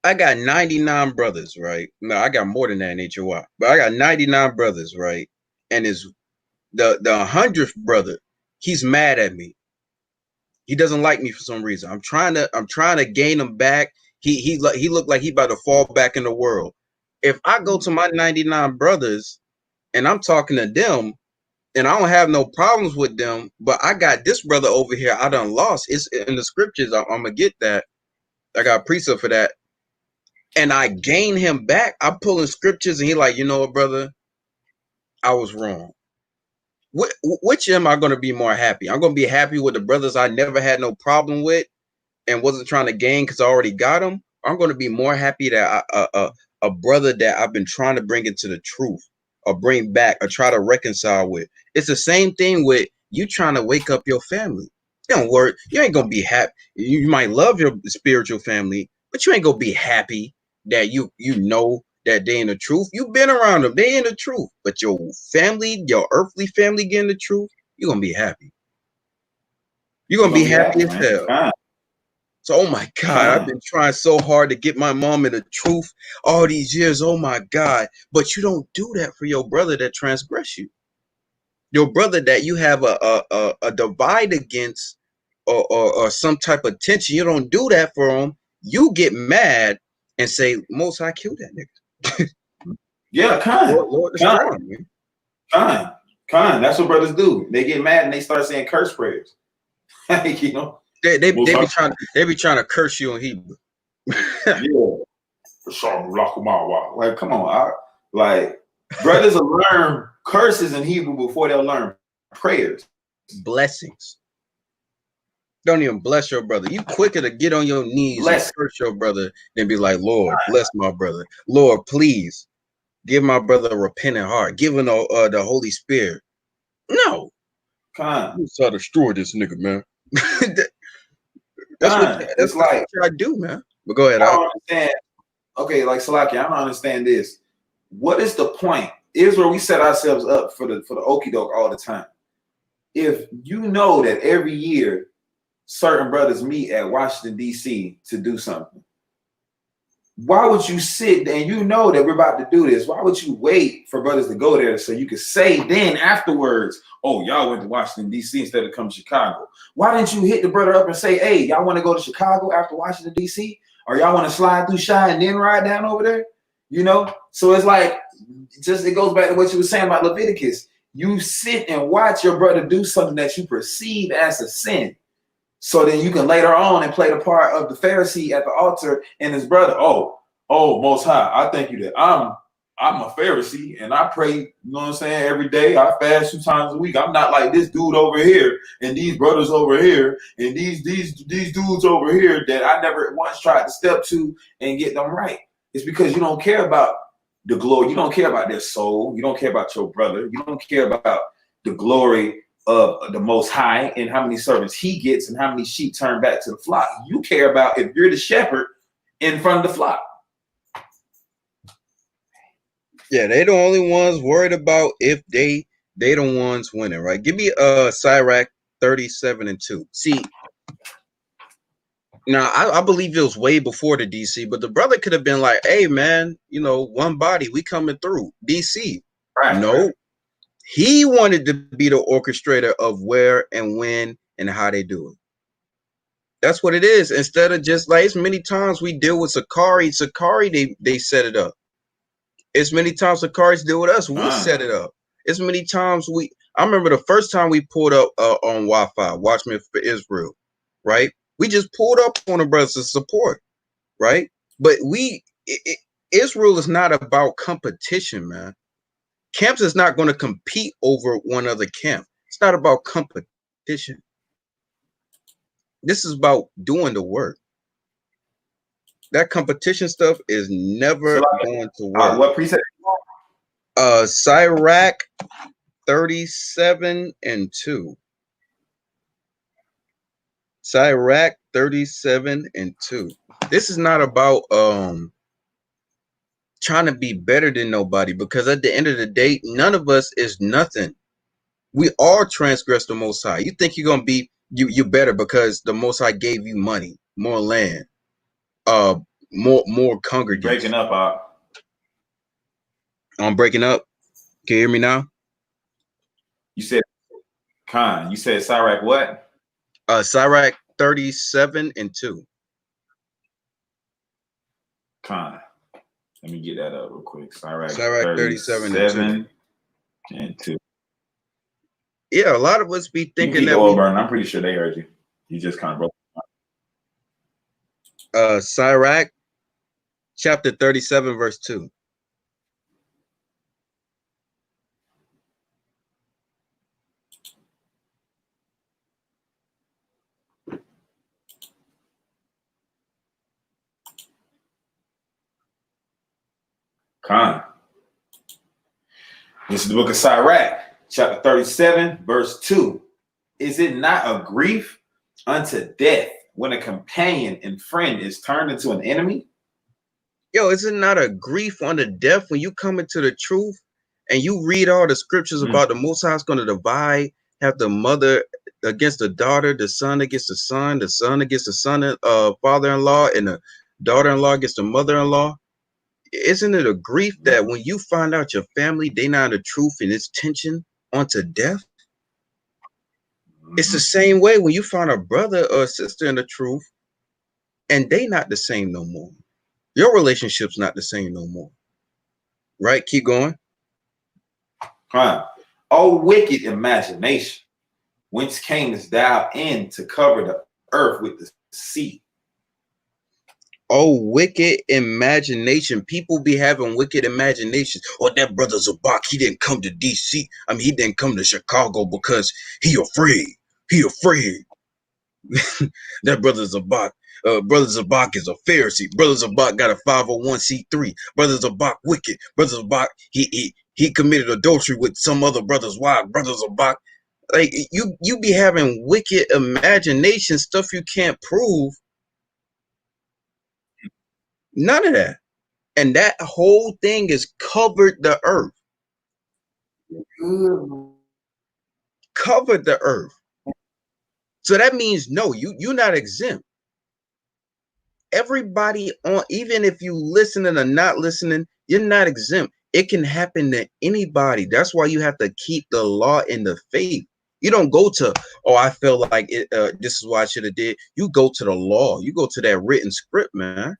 I got 99 brothers, right? No, I got more than that in HOI, but I got 99 brothers, right? And is the 100th brother, he's mad at me. He doesn't like me for some reason. I'm trying to gain him back. He looked like he about to fall back in the world. If I go to my 99 brothers and I'm talking to them and I don't have no problems with them, but I got this brother over here I done lost. It's in the scriptures. I'm gonna get that. I got a precept for that. And I gain him back. I pull in scriptures and he like, you know what, brother? I was wrong. Which am I going to be more happy? I'm going to be happy with the brothers I never had no problem with and wasn't trying to gain because I already got them. I'm going to be more happy that a brother that I've been trying to bring into the truth. or bring back or try to reconcile with. It's the same thing with you trying to wake up your family. Don't worry, you ain't gonna be happy. You might love your spiritual family, but you ain't gonna be happy that you know that they in the truth. You've been around them, they in the truth. But your family, your earthly family getting the truth, you're gonna be happy. You're gonna be happy as hell. So, oh my God, I've been trying so hard to get my mom in the truth all these years. Oh my God. But you don't do that for your brother that transgress you. Your brother that you have a divide against or some type of tension. You don't do that for him. You get mad and say, Most High kill that nigga. Yeah, Lord destroy him, man. That's what brothers do. They get mad and they start saying curse prayers. You know? They be trying to curse you in Hebrew. Yeah. Like, come on. Like, brothers will learn curses in Hebrew before they'll learn prayers. Blessings. Don't even bless your brother. You quicker to get on your knees and curse your brother than be like, Lord, bless my brother. Lord, please give my brother a repentant heart. Give him the Holy Spirit. No. You try to destroy this nigga, man. That's like what I do, man. But go ahead. I don't understand. Okay, like Salaki, I don't understand this. What is the point? Here's where we set ourselves up for the okie doke all the time. If you know that every year certain brothers meet at Washington, D.C. to do something, why would you sit and you know that we're about to do this? Why would you wait for brothers to go there so you could say then afterwards, oh, y'all went to Washington, D.C. instead of come to Chicago? Why didn't you hit the brother up and say, hey, y'all want to go to Chicago after Washington, D.C.? Or y'all want to slide through Shy and then ride down over there? You know? So it's like, it goes back to what you were saying about Leviticus. You sit and watch your brother do something that you perceive as a sin. So then you can later on and play the part of the Pharisee at the altar and his brother. Oh, Most High, I thank you that I'm a Pharisee and I pray, you know what I'm saying, every day. I fast 2 times a week. I'm not like this dude over here and these brothers over here and these dudes over here that I never once tried to step to and get them right. It's because you don't care about the glory. You don't care about their soul. You don't care about your brother. You don't care about the glory of the Most High and how many servants he gets and how many sheep turn back to the flock. You care about if you're the shepherd in front of the flock. Yeah, they the only ones worried about if they the ones winning, right? Give me Sirach 37:2. See, now I believe it was way before the DC, but the brother could have been like, hey man, you know, one body, we coming through DC. Right, no, right. He wanted to be the orchestrator of where and when and how they do it. That's what it is. Instead of just like as many times we deal with Sakari, they set it up. As many times Sakari's deal with us, we set it up. As many times I remember the first time we pulled up on Wi-Fi, Watchmen for Israel, right? We just pulled up on the brothers to support, right? But Israel is not about competition, man. Camps is not going to compete over one other camp. It's not about competition. This is about doing the work. That competition stuff is never going to work. What preset? Sirach 37:2. Sirach 37:2. This is not about trying to be better than nobody, because at the end of the day, none of us is nothing. We all transgress the Most High. You think you're gonna be you better because the Most High gave you money, more land, more congregants. Breaking up, I'm breaking up. Can you hear me now? You said Khan. You said Sirach what? Sirach 37:2. Khan. Let me get that up real quick. Sirach 37:2. And 2. Yeah, a lot of us be thinking that I'm pretty sure they heard you. You just kind of broke. Sirach chapter 37 verse 2. Khan. This is the book of Sirach, chapter 37, verse 2. Is it not a grief unto death when a companion and friend is turned into an enemy? Yo, is it not a grief unto death when you come into the truth and you read all the scriptures about the Most High is going to divide, have the mother against the daughter, the son against the son against the son, father-in-law, and the daughter-in-law against the mother-in-law? Isn't it a grief that when you find out your family, they not the truth and it's tension onto death? It's the same way when you find a brother or a sister in the truth and they not the same no more. Your relationship's not the same no more. Right? Keep going. O wicked imagination, whence camest thou in to cover the earth with the sea? Oh, wicked imagination. People be having wicked imaginations. Oh, that brother Zabak, he didn't come to DC. I mean, he didn't come to Chicago because he afraid. He afraid. That brother Zabak. Brother Zabak is a Pharisee. Brother Zabak got a 501c3. Brother Zabak wicked. Brother Zabak, he committed adultery with some other brother's wife. Brother Zabak, like you be having wicked imagination stuff you can't prove. None of that. And that whole thing is covered the earth. Covered the earth. So that means no, you're not exempt. Everybody on, even if you listening or not listening, you're not exempt. It can happen to anybody. That's why you have to keep the law and the faith. You don't go to, oh, I feel like it, this is what I should have did. You go to the law. You go to that written script, man.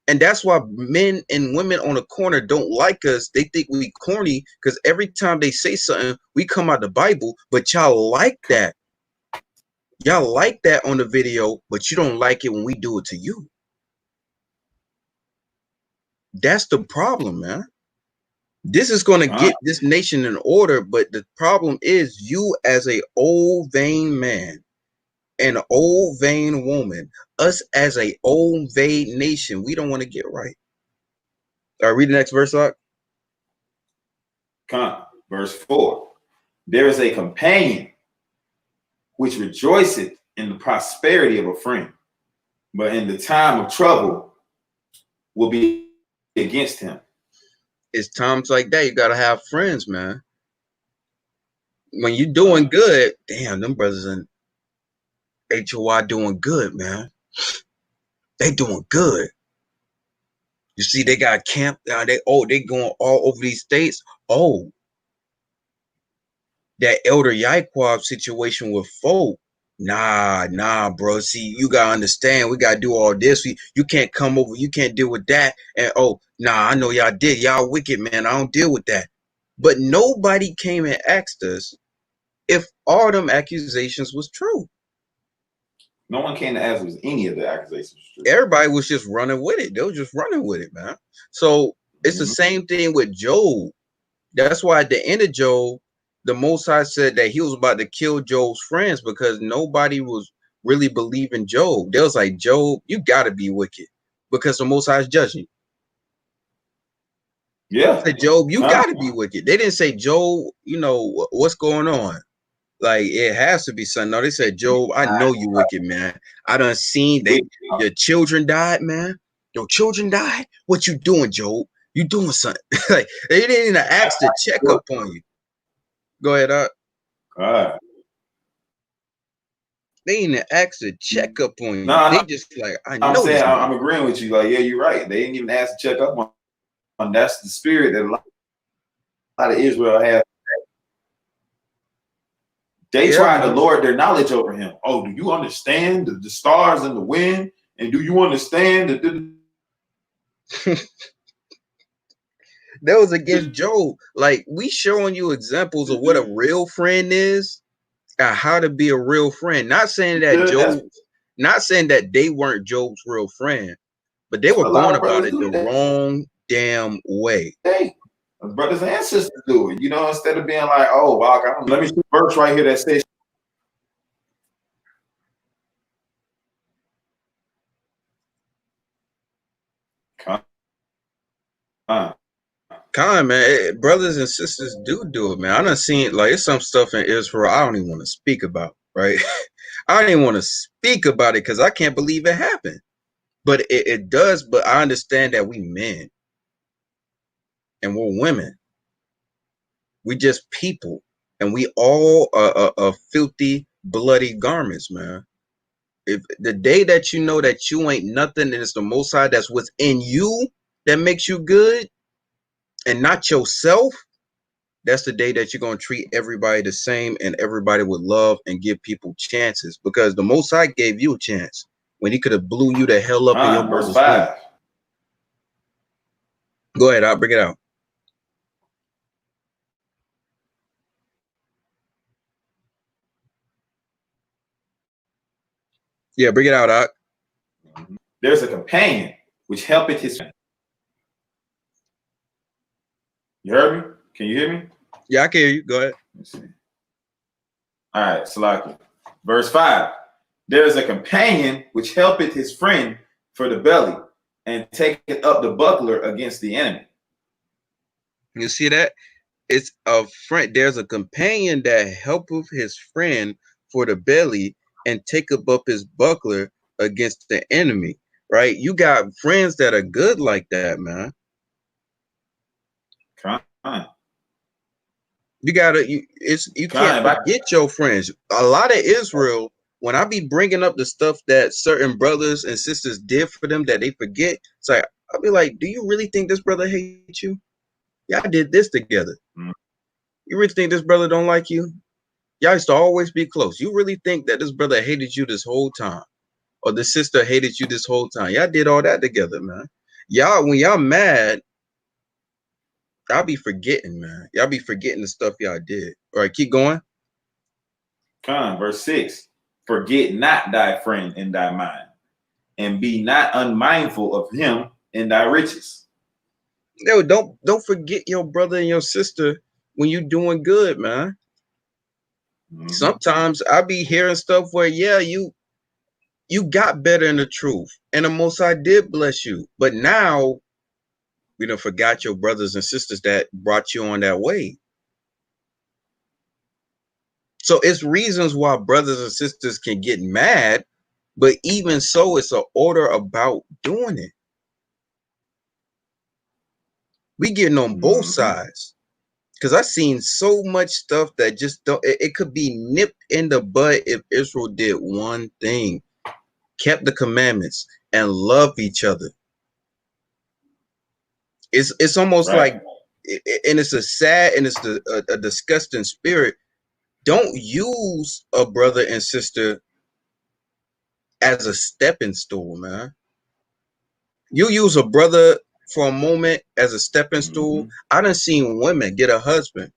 And that's why men and women on the corner don't like us. They think we corny because every time they say something, we come out the Bible. But y'all like that. Y'all like that on the video, but you don't like it when we do it to you. That's the problem, man. This is going to get this nation in order, but the problem is you as a old vain man, an old vain woman, us as a old vain nation, we don't want to get right. All right, read the next verse, Doc. Verse 4. There is a companion which rejoiceth in the prosperity of a friend, but in the time of trouble will be against him. It's times like that you gotta have friends, man. When you're doing good, damn, them brothers in HOI doing good, man. They doing good. You see, they got camp. They going all over these states. Oh, that Elder Yaquab situation with folk. Nah, bro. See, you gotta understand. We gotta do all this. You can't come over. You can't deal with that. And oh, nah, I know y'all did. Y'all wicked, man. I don't deal with that. But nobody came and asked us if all them accusations was true. No one came to ask if any of the accusations was true. Everybody was just running with it. They were just running with it, man. So it's the same thing with Job. That's why at the end of Job, the Most High said that he was about to kill Job's friends because nobody was really believing Job. They was like, Job, you got to be wicked because the Most High is judging. Yeah. They said, Job, you got to be wicked. They didn't say, Job, you know, what's going on? Like, it has to be something. No, they said, Job, I know you wicked, man. I done seen that your children died, man. Your children died? What you doing, Job? You doing something. Like, they didn't even ask to check up on you. Go ahead, They didn't ask to check up on you. They just like, I'm saying, I'm agreeing with you. Like, yeah, you're right. They didn't even ask to check up on. That's the spirit that a lot of Israel has. They tried to lord their knowledge over him. Oh, do you understand the stars and the wind? And do you understand the that was against Job. Like, we showing you examples of what a real friend is and how to be a real friend. Not saying that they weren't Job's real friend, but they were going about it the wrong damn way. Hey, brothers and sisters do it. You know, instead of being like, oh, wow, let me see the verse right here that says Con, man, brothers and sisters do it, man. I done seen like it's some stuff in Israel I don't even want to speak about, right? I don't even want to speak about it because I can't believe it happened. But it does. But I understand that we men and we're women. We just people, and we all are filthy, bloody garments, man. If the day that you know that you ain't nothing and it's the Most High that's within you that makes you good and not yourself, that's the day that you're going to treat everybody the same and everybody with love and give people chances, because the Most High gave you a chance when he could have blew you the hell up in your Verse mother's 5. womb. Go ahead, I'll bring it out. Yeah, bring it out, Doc. There's a companion which helpeth his friend. You heard me? Can you hear me? Yeah, I can hear you. Go ahead. Let's see. All right, Salaki. Verse 5. There is a companion which helpeth his friend for the belly, and taketh up the buckler against the enemy. You see that? It's a friend. There's a companion that helpeth his friend for the belly and taketh up his buckler against the enemy. Right? You got friends that are good like that, man. Come on. You can't forget your friends. A lot of Israel, when I be bringing up the stuff that certain brothers and sisters did for them that they forget, it's like I'll be like, do you really think this brother hates you? Y'all did this together. You really think this brother don't like you? Y'all used to always be close. You really think that this brother hated you this whole time, or the sister hated you this whole time? Y'all did all that together, man. Y'all, when y'all mad, y'all be forgetting, man. Y'all be forgetting the stuff y'all did. All right, keep going. Verse 6. Forget not thy friend in thy mind, and be not unmindful of him in thy riches. No, don't forget your brother and your sister when you doing good, man. Sometimes I be hearing stuff where, yeah, you got better in the truth, and the Most High did bless you, but now we done forgot your brothers and sisters that brought you on that way. So it's reasons why brothers and sisters can get mad, but even so, it's an order about doing it. We getting on both sides, because I seen so much stuff that just don't. It could be nipped in the bud if Israel did one thing, kept the commandments and love each other. It's almost like, and it's a sad and it's a disgusting spirit. Don't use a brother and sister as a stepping stool, man. You use a brother for a moment as a stepping stool. I done seen women get a husband.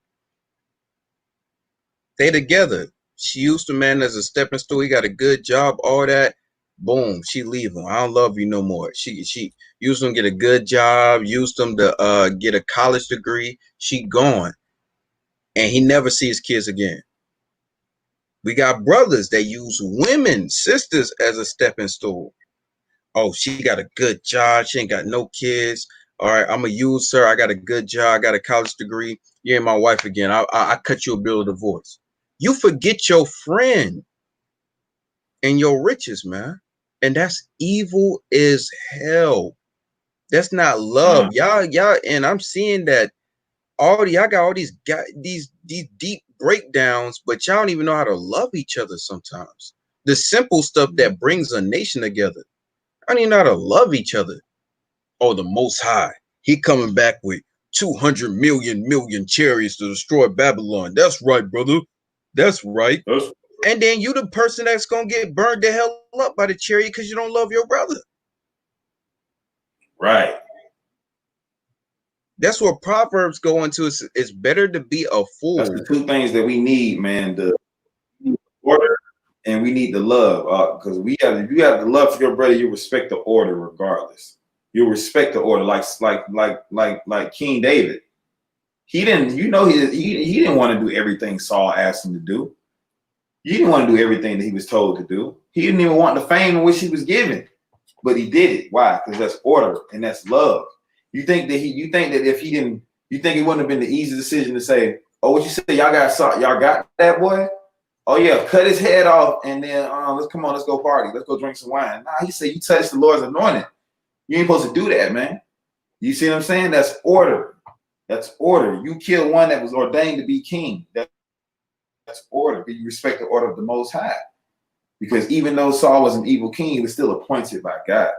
They together. She used the man as a stepping stool. He got a good job, all that. Boom, she leave him. I don't love you no more. She used him to get a good job, used him to get a college degree. She gone. And he never sees his kids again. We got brothers that use women, sisters, as a stepping stool. Oh, she got a good job. She ain't got no kids. All right, I'm gonna use her. I got a good job. I got a college degree. You ain't my wife again. I cut you a bill of divorce. You forget your friend and your riches, man. And that's evil as hell. That's not love. Y'all, and I'm seeing that y'all got all these deep breakdowns, but y'all don't even know how to love each other sometimes. The simple stuff that brings a nation together. I don't even know how to love each other. Oh, the Most High. He coming back with 200 million chariots to destroy Babylon. That's right, brother. That's right. And then you the person that's going to get burned the hell up by the chariot because you don't love your brother. Right. That's what Proverbs go into. It's better to be a fool. That's the two things that we need, man. The order and we need the love. Because if you have the love for your brother, you respect the order regardless. You respect the order, like King David. He didn't, he didn't want to do everything Saul asked him to do. He didn't want to do everything that he was told to do. He didn't even want the fame in which he was given, but he did it. Why? Because that's order and that's love. You think that if he didn't You think it wouldn't have been the easy decision to say, "Oh, what you say? Y'all got that boy? Oh yeah, cut his head off, and then let's go party. Let's go drink some wine." Nah, he said, "You touched the Lord's anointed. You ain't supposed to do that, man." You see what I'm saying? That's order. That's order. You kill one that was ordained to be king. That's order. You respect the order of the Most High, because even though Saul was an evil king, he was still appointed by God,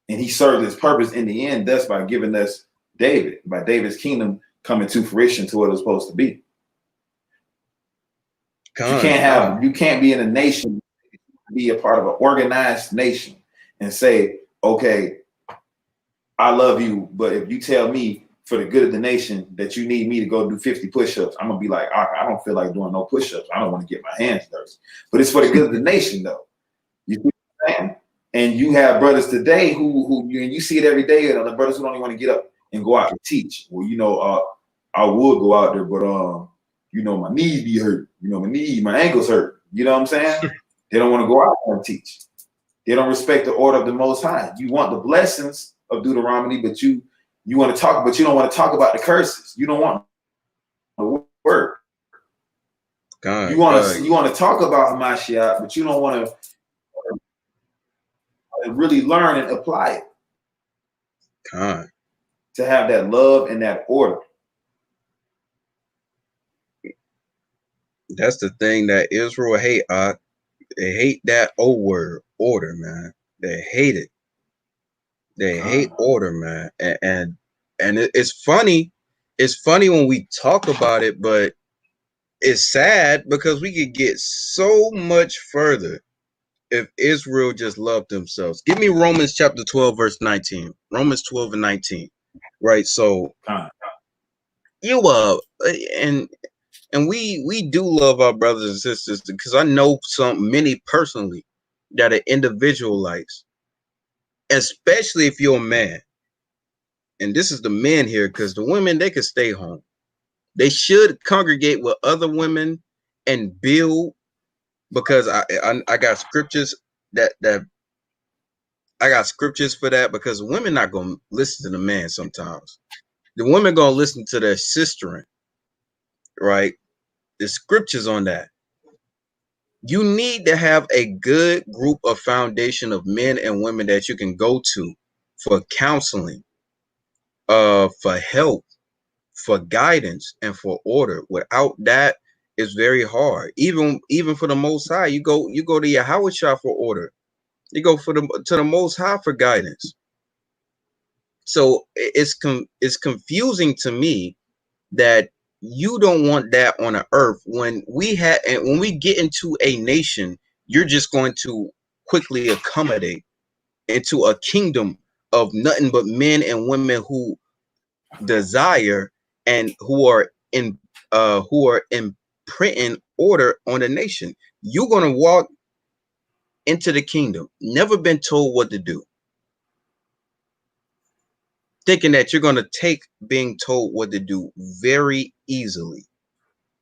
and he served his purpose in the end. Thus, by giving us David, by David's kingdom coming to fruition to what it was supposed to be. You can't be in a nation, be a part of an organized nation, and say, "Okay, I love you, but if you tell me for the good of the nation that you need me to go do 50 push-ups, I'm gonna be like, I don't feel like doing no push-ups. I don't want to get my hands dirty. But it's for the good of the nation, though. You see what I'm saying? And you have brothers today who and you see it every day, and the brothers who don't even want to get up and go out and teach. Well, I would go out there, but my knees be hurt. My ankles hurt. You know what I'm saying? They don't want to go out there and teach. They don't respect the order of the Most High. You want the blessings of Deuteronomy, but you want to talk, but you don't want to talk about the curses. You don't want the word. You want to talk about Hamashiach, but you don't want to really learn and apply it. To have that love and that order. That's the thing that Israel hate. They hate that old word, order, man. They hate it. They hate order, man. And it's funny. It's funny when we talk about it, but it's sad because we could get so much further if Israel just loved themselves. Give me Romans chapter 12, verse 19. Romans 12 and 19. Right. So and we do love our brothers and sisters, because I know many personally that are individualized, especially if you're a man. And this is the men here, because the women, they could stay home. They should congregate with other women and build, because I got scriptures that I got scriptures for that, because women not gonna listen to the man sometimes. The women gonna listen to their sister, right? The scriptures on that. You need to have a good group of foundation of men and women that you can go to for counseling, for help, for guidance, and for order. Without that, it's very hard. Even for the Most High, you go to your Howard shop for order. You go to the Most High for guidance. So it's confusing to me that you don't want that on the earth when we get into a nation, you're just going to quickly accommodate into a kingdom of nothing but men and women who desire and who are imprinting order on the nation. You're going to walk into the kingdom, never been told what to do, thinking that you're going to take being told what to do very easily.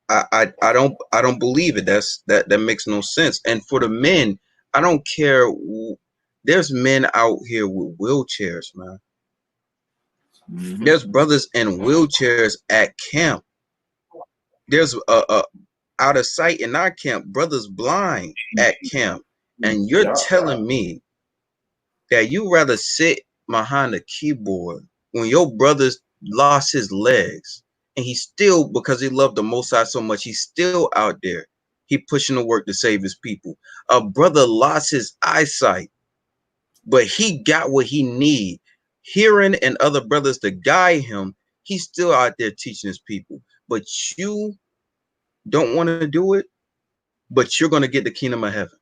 I don't believe it. That makes no sense. And for the men, I don't care. There's men out here with wheelchairs, man. Mm-hmm. There's brothers in wheelchairs at camp. There's out of sight in our camp, brothers blind at camp. And you're telling me that you rather sit behind a keyboard when your brother's lost his legs, and he still, because he loved the Most High so much, he's still out there. He pushing the work to save his people. A brother lost his eyesight, but he got what he need. Hearing and other brothers to guide him, he's still out there teaching his people. But you don't want to do it, but you're going to get the kingdom of heaven.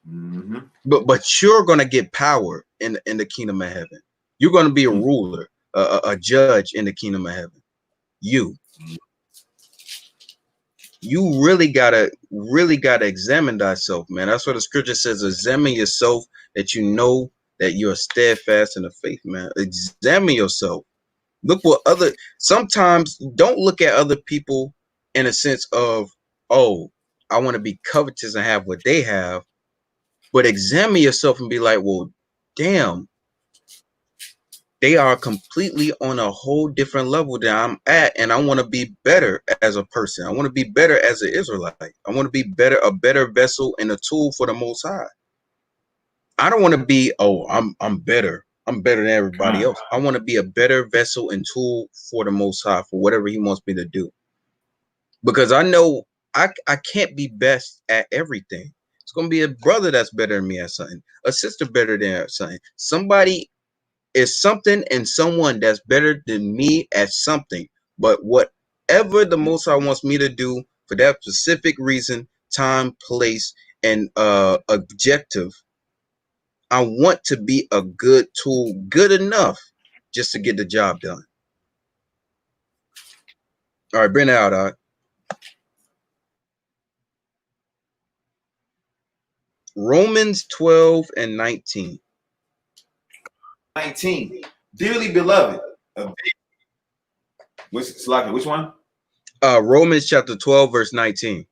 Mm-hmm. But you're going to get power in the kingdom of heaven. You're going to be a ruler, a judge in the kingdom of heaven. You really gotta examine thyself, man. That's what the scripture says. Examine yourself, that you know that you're steadfast in the faith, man. Examine yourself. Look what sometimes don't look at other people in a sense of, oh, I want to be covetous and have what they have. But examine yourself and be like, well, damn, They are completely on a whole different level than I'm at, and I want to be better as a person. I want to be better as an Israelite. I want to be a better vessel and a tool for the Most High. I don't want to be, oh, I'm better. I'm better than everybody else. I want to be a better vessel and tool for the Most High for whatever He wants me to do. Because I know I can't be best at everything. It's gonna be a brother that's better than me at something, a sister better than something. Somebody is something and someone that's better than me at something. But whatever the Most High wants me to do for that specific reason, time, place, and objective, I want to be a good tool, good enough just to get the job done. All right, bring it out, all right. Romans 12 and 19. 19. Dearly beloved. Which one? Romans chapter 12, verse 19.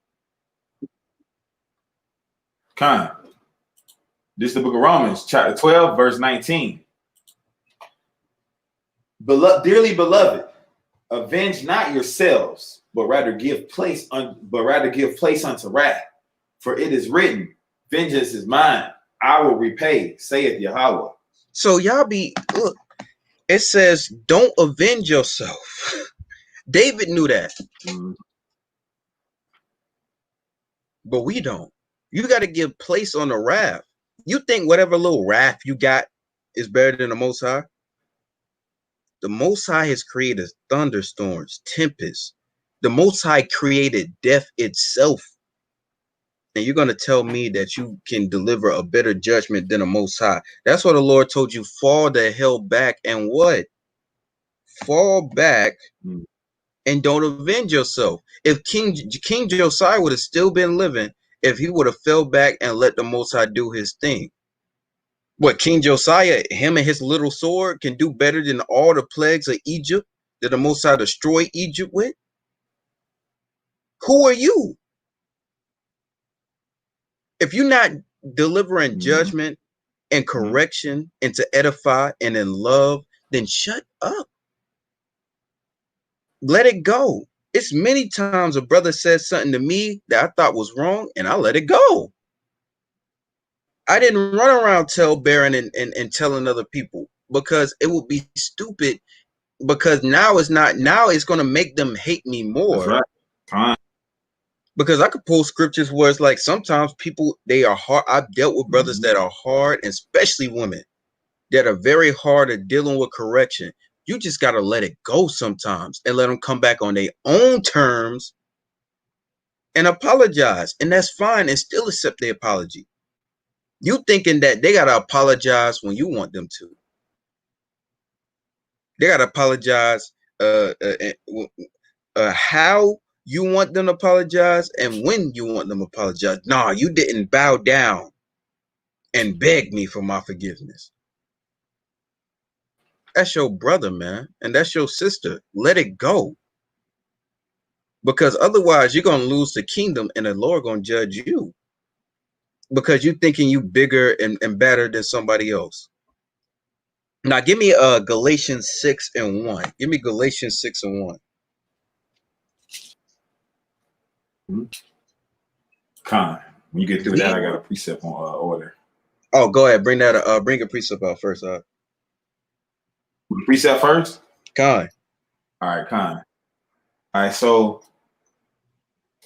This is the book of Romans, chapter 12, verse 19. Dearly beloved, avenge not yourselves, but rather give place unto wrath. For it is written, vengeance is mine, I will repay, saith Yahweh. So y'all look, it says, don't avenge yourself. David knew that. But we don't. You got to give place on the wrath. You think whatever little wrath you got is better than the Most High? The Most High has created thunderstorms, tempests. The Most High created death itself. And you're going to tell me that you can deliver a better judgment than the Most High. That's what the Lord told you. Fall the hell back and what? Fall back and don't avenge yourself. If King Josiah would have still been living, if he would have fell back and let the Most High do his thing. What, King Josiah, him and his little sword can do better than all the plagues of Egypt that the Most High destroyed Egypt with? Who are you? If you're not delivering judgment and correction and to edify and in love, then shut up. Let it go. It's many times a brother says something to me that I thought was wrong, and I let it go. I didn't run around bearing and telling other people, because it would be stupid, because now it's going to make them hate me more. That's right. Because I could pull scriptures where it's like sometimes people, they are hard. I've dealt with brothers that are hard, and especially women that are very hard at dealing with correction. You just got to let it go sometimes and let them come back on their own terms and apologize. And that's fine, and still accept the apology. You thinking that they got to apologize when you want them to. They got to apologize how you want them to apologize and when you want them to apologize. Nah, you didn't bow down and beg me for my forgiveness. That's your brother, man, and that's your sister. Let it go. Because otherwise you're going to lose the kingdom and the Lord going to judge you. Because you're thinking you bigger and better than somebody else. Now give me Galatians 6 and 1. Give me Galatians 6 and 1. When you get through that, I got a precept on order. Oh, go ahead. Bring that. Bring a precept out first. Precept first. All right. All right. So,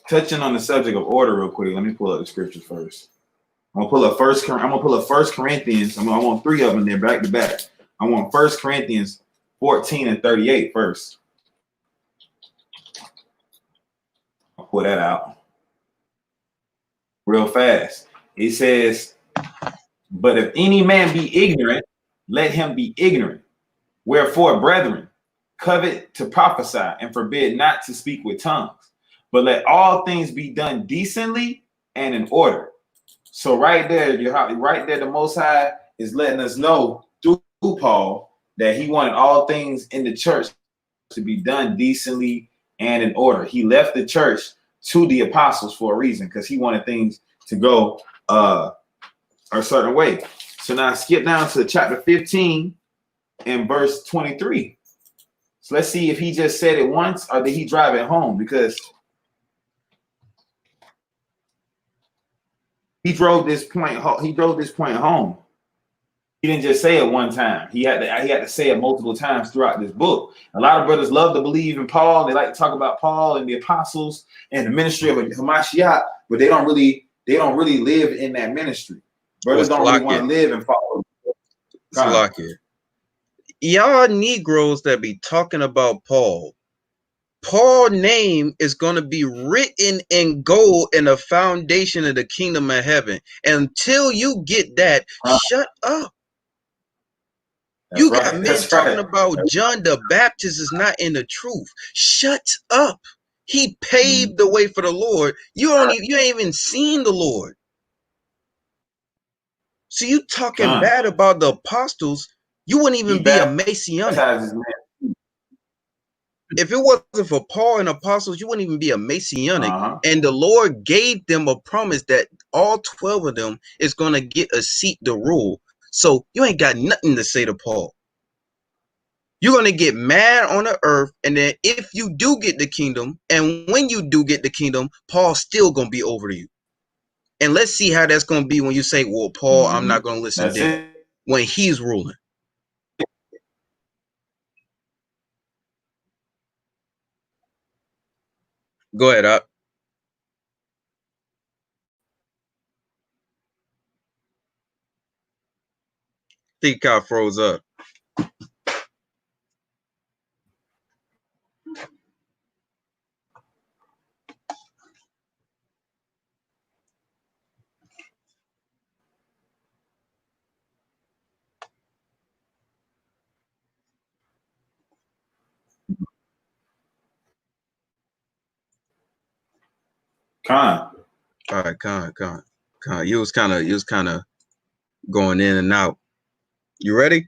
touching on the subject of order, real quick. Let me pull up the scriptures first. I'm gonna pull up First Corinthians. I want 3 of them there back to back. I want 1 Corinthians 14 and 38 first. I'll pull that out real fast. It says, but if any man be ignorant, let him be ignorant. Wherefore, brethren, covet to prophesy and forbid not to speak with tongues, but let all things be done decently and in order. So right there, the Most High is letting us know through Paul that he wanted all things in the church to be done decently and in order. He left the church to the apostles for a reason, because he wanted things to go a certain way. So now skip down to chapter 15 in verse 23. So let's see if he just said it once or did he drive it home, because he drove this point home. He didn't just say it one time. He had to say it multiple times throughout this book. A lot of brothers love to believe in Paul. They like to talk about Paul and the apostles and the ministry of Hamashiach, but they don't really live in that ministry. Brothers don't really want to live and follow. Y'all Negroes that be talking about Paul's name is going to be written in gold in the foundation of the kingdom of heaven. Until you get that, shut up. You got men talking about John the Baptist is not in the truth. Shut up. He paved the way for the Lord. You ain't even seen the Lord. So you talking bad about the apostles, you wouldn't even be a Messianic. If it wasn't for Paul and apostles, you wouldn't even be a Messianic. And the Lord gave them a promise that all 12 of them is going to get a seat to rule. So you ain't got nothing to say to Paul. You're going to get mad on the earth. And then if you do get the kingdom, and when you do get the kingdom, Paul's still going to be over you. And let's see how that's going to be when you say, well, Paul, I'm not going to listen to him when he's ruling. Go ahead, up. I think Kyle froze up. All right, Con. You was kind of going in and out. You ready?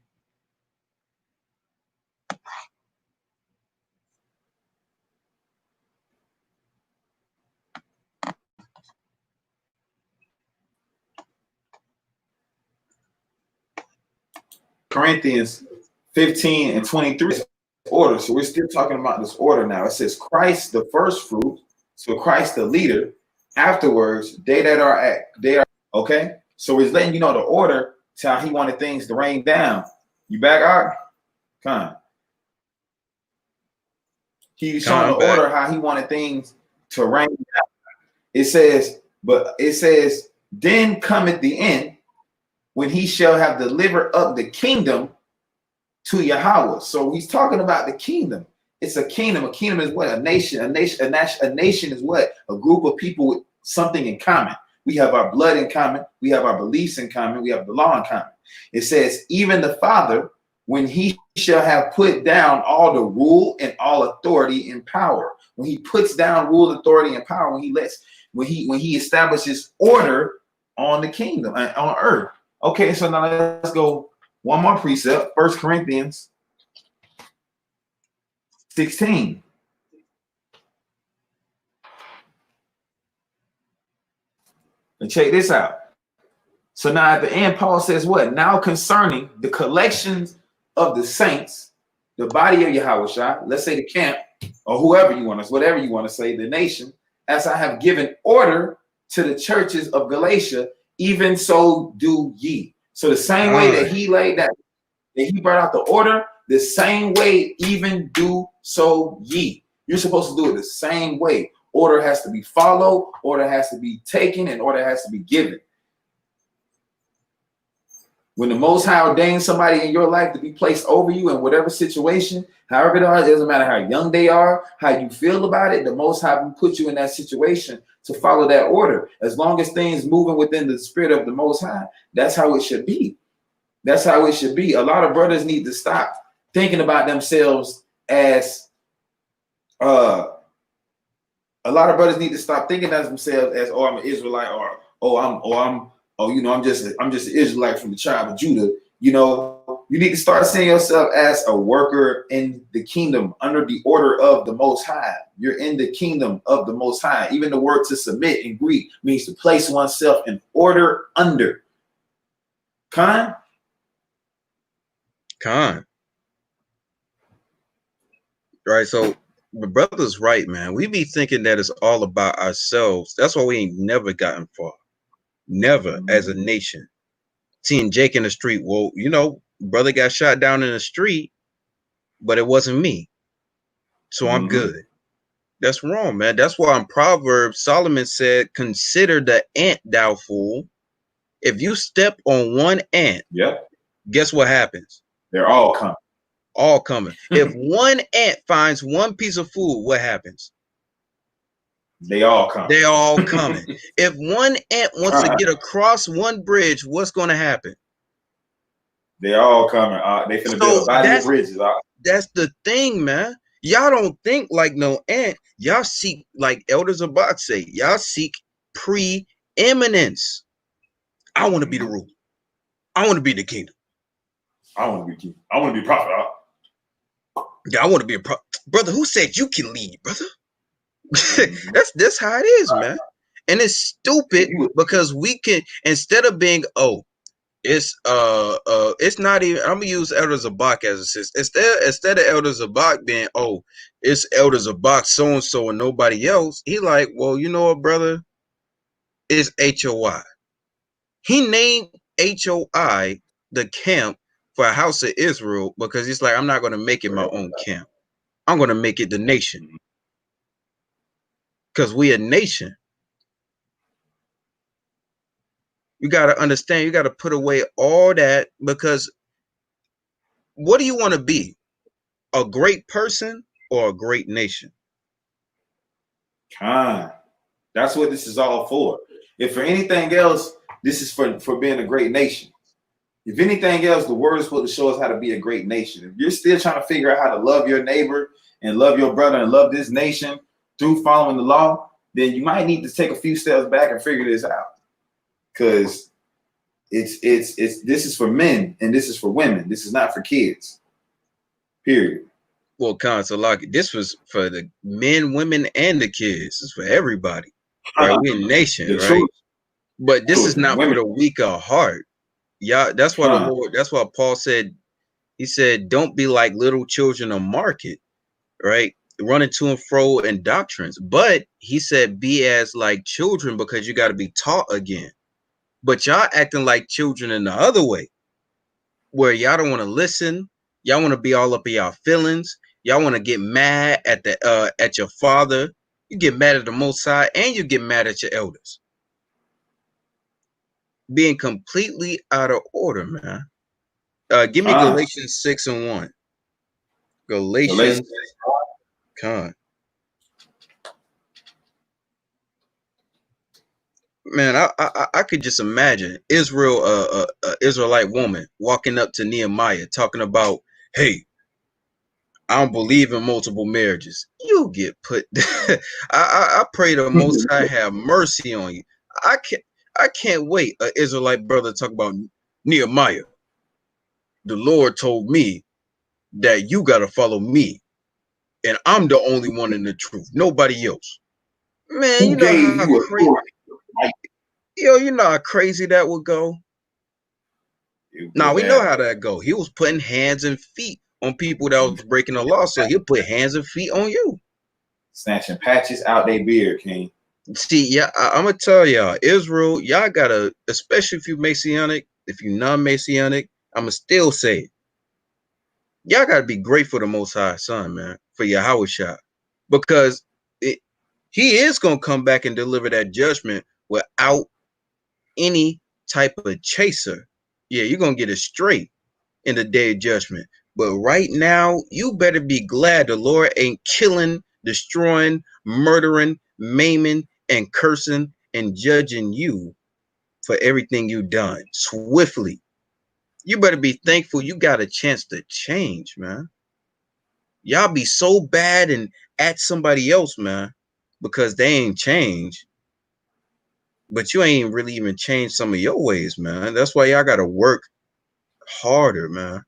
Corinthians 15 and 23 order. So we're still talking about this order now. It says Christ the first fruit, so Christ the leader. Afterwards, they are okay. So he's letting you know the order to how he wanted things to rain down. You back, Art? Come on. He's showing the order how he wanted things to rain down. It says, then cometh the end, when he shall have delivered up the kingdom to Yahweh. So he's talking about the kingdom. It's a kingdom. A kingdom is what? A nation. A nation is what? A group of people with something in common. We have our blood in common. We have our beliefs in common. We have the law in common. It says, even the Father, when he shall have put down all the rule and all authority and power. When he puts down rule, authority, and power, when he establishes order on the kingdom, on earth. Okay, so now let's go one more precept. 1 Corinthians 16. And check this out. So now at the end, Paul says what? Now concerning the collections of the saints, the body of Yahushua, let's say the camp, or whoever you want to, whatever you want to say, the nation, as I have given order to the churches of Galatia, even so do ye. So the same way that he laid that he brought out the order, the same way even do so ye. You're supposed to do it the same way. Order has to be followed, order has to be taken, and order has to be given. When the Most High ordains somebody in your life to be placed over you in whatever situation, however it is, it doesn't matter how young they are, how you feel about it, the Most High will put you in that situation to follow that order. As long as things moving within the spirit of the Most High, that's how it should be. That's how it should be. A lot of brothers need to stop thinking about themselves as oh, I'm an Israelite, I'm just an Israelite from the tribe of Judah. You know, you need to start seeing yourself as a worker in the kingdom under the order of the Most High. You're in the kingdom of the Most High. Even the word to submit in Greek means to place oneself in order under. Khan. Right. So the brother's right, man. We be thinking that it's all about ourselves. That's why we ain't never gotten far. Never as a nation. Seeing Jake in the street. Well, you know, brother got shot down in the street, but it wasn't me. So I'm good. That's wrong, man. That's why in Proverbs, Solomon said, consider the ant, thou fool. If you step on one ant, guess what happens? They're all coming. All coming. If one ant finds one piece of food, what happens? They all come. They all coming. If one ant wants to get across one bridge, what's going to happen? They all coming. They finna build a body of bridges. That's the thing, man. Y'all don't think like no ant. Y'all seek, like Elder Zabak say, y'all seek preeminence. I want to be the ruler. I want to be the kingdom. I want to be king. I want to be prophet. Yeah, I want to be a prophet. Brother, who said you can lead, brother? That's how it is, man. And it's stupid because we can, instead of being, it's not even, I'm gonna use Elder Zabak as a system. Instead of Elder Zabak being, it's Elder Zabak so and so and nobody else, he like, well, you know what, brother? It's HOI. He named HOI the camp for a house of Israel because he's like, I'm not gonna make it my own camp. I'm gonna make it the nation. Because we a nation. You got to understand, you got to put away all that, because what do you want to be? A great person or a great nation? That's what this is all for. If for anything else, this is for being a great nation. If anything else, the word is supposed to show us how to be a great nation. If you're still trying to figure out how to love your neighbor and love your brother and love this nation through following the law, then you might need to take a few steps back and figure this out. Because this is for men and this is for women. This is not for kids. Period. Well, Consolaki, this was for the men, women, and the kids. It's for everybody. Right? We're a nation, right? Truth. But this is not for the weak of heart. Yeah, that's why the Lord, that's why Paul said, he said, don't be like little children of market, right? Running to and fro in doctrines. But he said, be as like children, because you got to be taught again. But y'all acting like children in the other way, where y'all don't want to listen. Y'all want to be all up in y'all feelings. Y'all want to get mad at the at your father. You get mad at the Most High, and you get mad at your elders. Being completely out of order, man. Give me Galatians 6:1. Galatians. Man, I could just imagine Israel, Israelite woman walking up to Nehemiah talking about, hey, I don't believe in multiple marriages. You get put. I pray the Most High have mercy on you. I can't wait. An Israelite brother talk about Nehemiah. The Lord told me that you got to follow me, and I'm the only one in the truth. Nobody else. Man, you know how crazy. Yo, you know how crazy that would go. Now we know how that go. He was putting hands and feet on people that was breaking the law, so he'll put hands and feet on you. Snatching patches out their beard, King. See, yeah, I'm gonna tell y'all, Israel, y'all gotta, especially if you Messianic, if you non-Messianic, I'ma still say it. Y'all gotta be grateful to Most High Son, man, for Yahweh Shah, because he is gonna come back and deliver that judgment without any type of chaser. Yeah, you're gonna get it straight in the day of judgment. But right now, you better be glad the Lord ain't killing, destroying, murdering, maiming, and cursing and judging you for everything you done swiftly. You better be thankful you got a chance to change, man. Y'all be so bad and at somebody else, man, because they ain't changed. But you ain't really even changed some of your ways, man. That's why y'all gotta work harder, man.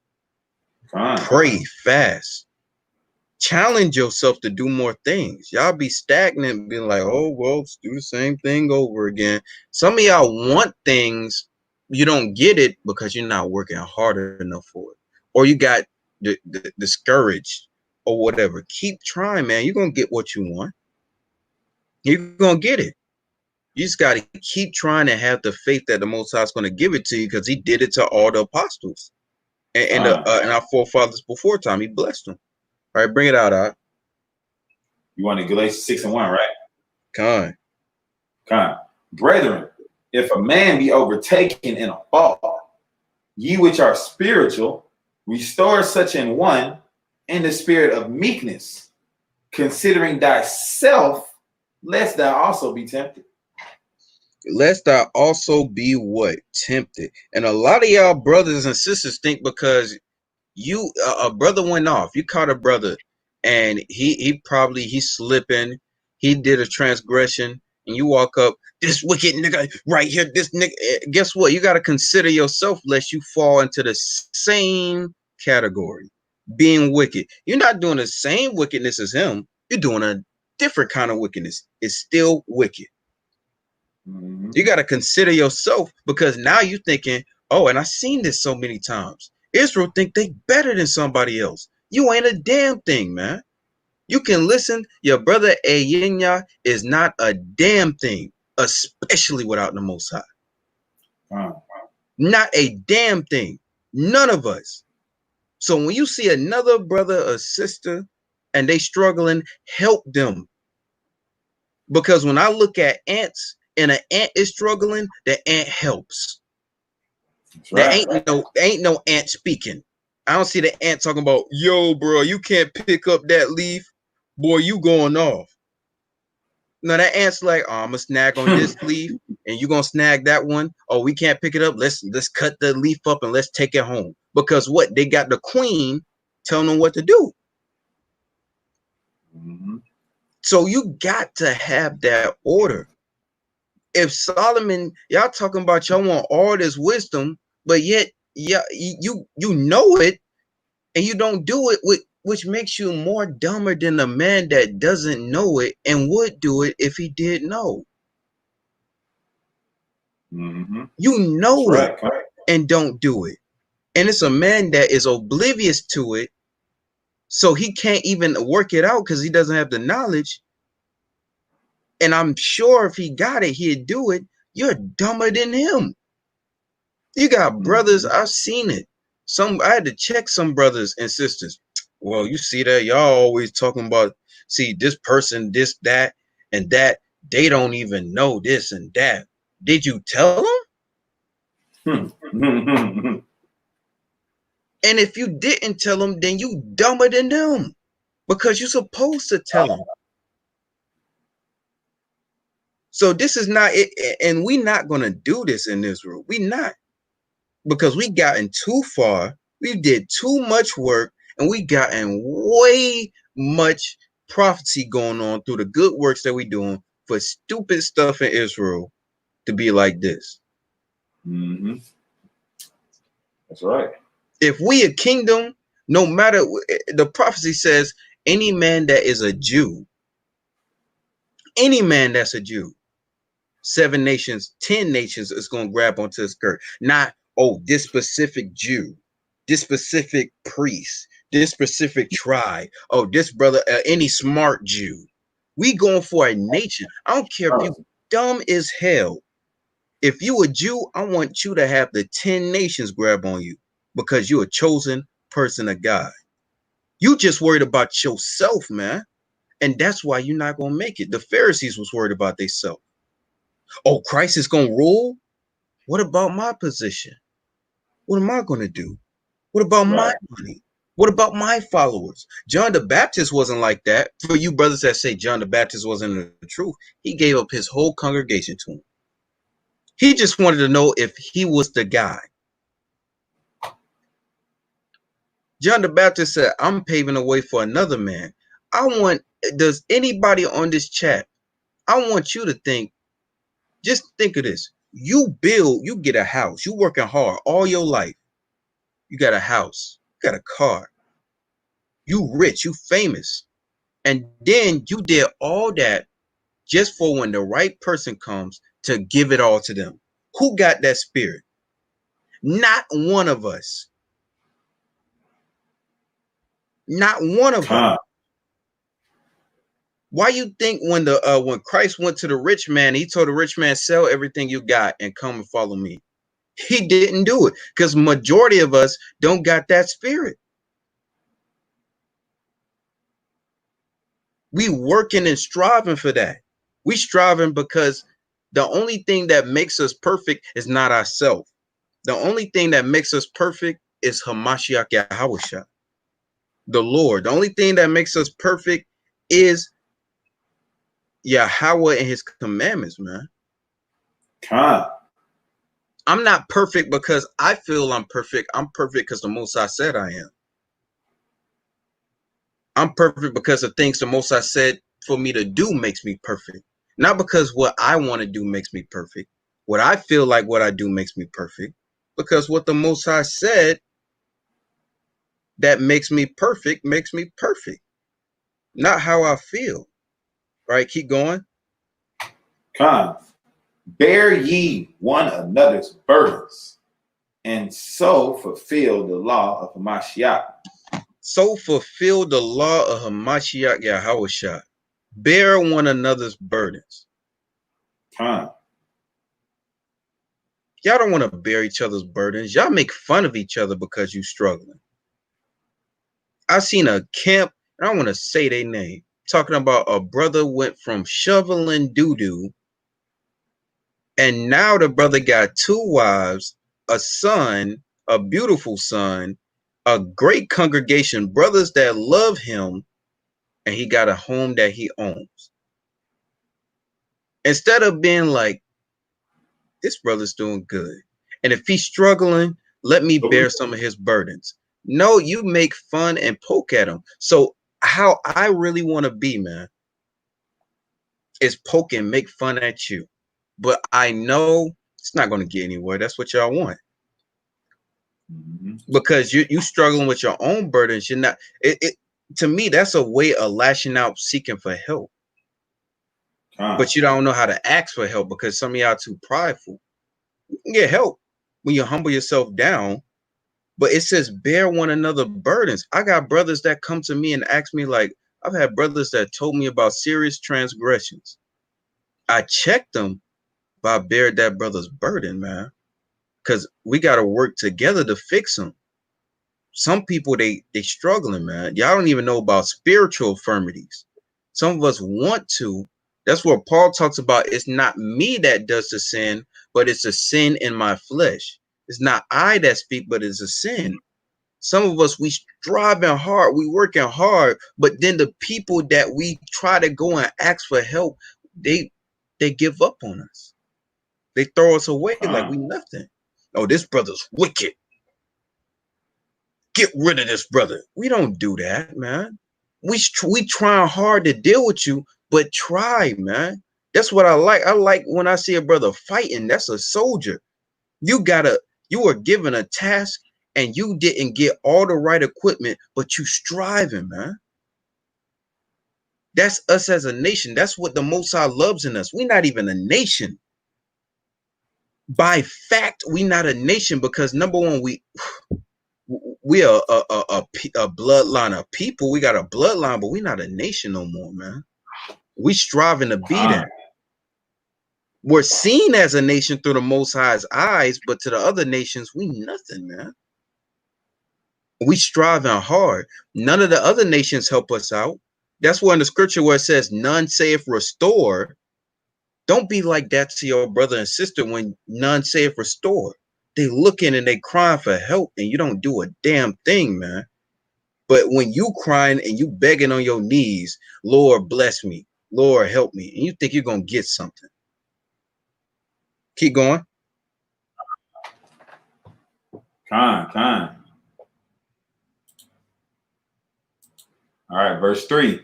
Pray fast. Challenge yourself to do more things. Y'all be stagnant, being like, oh, well, let's do the same thing over again. Some of y'all want things, you don't get it because you're not working harder enough for it. Or you got discouraged or whatever. Keep trying, man. You're gonna get what you want. You're gonna get it. You just gotta keep trying to have the faith that the Most High is gonna give it to you, because He did it to all the apostles and our forefathers before time. He blessed them. All right, bring it out, Al. You want Galatians 6:1, right? Con. Brethren, if a man be overtaken in a fault, ye which are spiritual, restore such an one in the spirit of meekness, considering thyself, lest thou also be tempted. Lest thou also be what? Tempted. And a lot of y'all brothers and sisters think because you a brother went off, you caught a brother and he's slipping, he did a transgression, and you walk up, this wicked nigga right here, this nigga. Guess what? You got to consider yourself, lest you fall into the same category, being wicked. You're not doing the same wickedness as him, you're doing a different kind of wickedness. It's still wicked. You got to consider yourself, because now you're thinking, oh, and I've seen this so many times. Israel think they better than somebody else. You ain't a damn thing, man. You can listen. Your brother Ayinyah is not a damn thing, especially without the Most High. Not a damn thing. None of us. So when you see another brother or sister and they struggling, help them. Because when I look at ants and an ant is struggling, the ant helps. There ain't no ant speaking. I don't see the ant talking about, yo, bro, you can't pick up that leaf. Boy, you going off. No, that ant's like, oh, I'm gonna snag on this leaf, and you gonna snag that one. Oh, we can't pick it up. Let's cut the leaf up and let's take it home. Because what? They got the queen telling them what to do. So you got to have that order. If Solomon, y'all talking about y'all want all this wisdom, but yet you know it and you don't do it, which makes you more dumber than the man that doesn't know it and would do it if he did know. You know it and don't do it. And it's a man that is oblivious to it, so he can't even work it out because he doesn't have the knowledge. And I'm sure if he got it, he'd do it. You're dumber than him. You got brothers, I've seen it. I had to check some brothers and sisters. Well, you see that y'all always talking about, see, this person, this, that, and that. They don't even know this and that. Did you tell them? And if you didn't tell them, then you dumber than them, because you're supposed to tell them. So this is not it, and we're not going to do this in Israel. We not, because we gotten too far. We did too much work, and we gotten way much prophecy going on through the good works that we doing for stupid stuff in Israel to be like this. That's right. If we a kingdom, no matter, the prophecy says any man that is a Jew, any man that's a Jew, 7 nations, 10 nations is going to grab onto his skirt. Not, oh, this specific Jew, this specific priest, this specific tribe. Oh, this brother, any smart Jew. We going for a nation. I don't care if you dumb as hell. If you a Jew, I want you to have the 10 nations grab on you, because you're a chosen person of God. You just worried about yourself, man. And that's why you're not going to make it. The Pharisees was worried about themselves. Oh, Christ is going to rule? What about my position? What am I going to do? What about my money? What about my followers? John the Baptist wasn't like that. For you brothers that say John the Baptist wasn't the truth, he gave up his whole congregation to him. He just wanted to know if he was the guy. John the Baptist said, I'm paving the way for another man. Does anybody on this chat, I want you to think, just think of this. You get a house. You working hard all your life. You got a house. You got a car. You rich. You famous. And then you did all that just for when the right person comes to give it all to them. Who got that spirit? Not one of us. Not one of them. Why you think when Christ went to the rich man, he told the rich man, sell everything you got and come and follow me? He didn't do it because majority of us don't got that spirit. We working and striving for that. We striving because the only thing that makes us perfect is not ourselves. The only thing that makes us perfect is Hamashiach Yahawashah, the Lord. The only thing that makes us perfect is Yahweh and his commandments, man. I'm not perfect because I feel I'm perfect. I'm perfect because the Most High said I am. I'm perfect because the things the Most High said for me to do makes me perfect. Not because what I want to do makes me perfect. What I feel like what I do makes me perfect. Because what the Most High said that makes me perfect. Not how I feel. Right? Keep going. Bear ye one another's burdens, and so fulfill the law of Hamashiach. So fulfill the law of Hamashiach Yahawashah. Bear one another's burdens. Y'all don't want to bear each other's burdens. Y'all make fun of each other because you struggling. I seen a camp, I don't want to say their name, talking about a brother went from shoveling doo-doo, and now the brother got 2 wives, a son, a beautiful son, a great congregation, brothers that love him, and he got a home that he owns. Instead of being like, this brother's doing good, and if he's struggling, let me bear some of his burdens. No, you make fun and poke at him. So how I really want to be, man, is poke and make fun at you. But I know it's not going to get anywhere. That's what y'all want. Because you struggling with your own burdens. You're not, to me, that's a way of lashing out, seeking for help. But you don't know how to ask for help because some of y'all too prideful. You can get help when you humble yourself down. But it says bear one another burdens. I got brothers that come to me and ask me, like, I've had brothers that told me about serious transgressions. I checked them, but I bared that brother's burden, man. Because we got to work together to fix them. Some people, they struggling, man. Y'all don't even know about spiritual infirmities. Some of us want to. That's what Paul talks about. It's not me that does the sin, but it's a sin in my flesh. It's not I that speak, but it's a sin. Some of us, we striving hard, we working hard, but then the people that we try to go and ask for help, they give up on us. They throw us away like we nothing. Oh, this brother's wicked. Get rid of this brother. We don't do that, man. We trying hard to deal with you, but try, man. That's what I like. I like when I see a brother fighting. That's a soldier. You are given a task and you didn't get all the right equipment, but you striving, man. That's us as a nation. That's what the Most High loves in us. We're not even a nation. By fact, we're not a nation because number one, we are a bloodline of people. We got a bloodline, but we're not a nation no more, man. We striving to be that. We're seen as a nation through the Most High's eyes, but to the other nations, we nothing, man. We striving hard. None of the other nations help us out. That's why in the scripture where it says, none saith restore. Don't be like that to your brother and sister when none saith restore. They looking and they crying for help and you don't do a damn thing, man. But when you crying and you begging on your knees, Lord bless me, Lord help me, and you think you're going to get something. Keep going. All right, verse 3.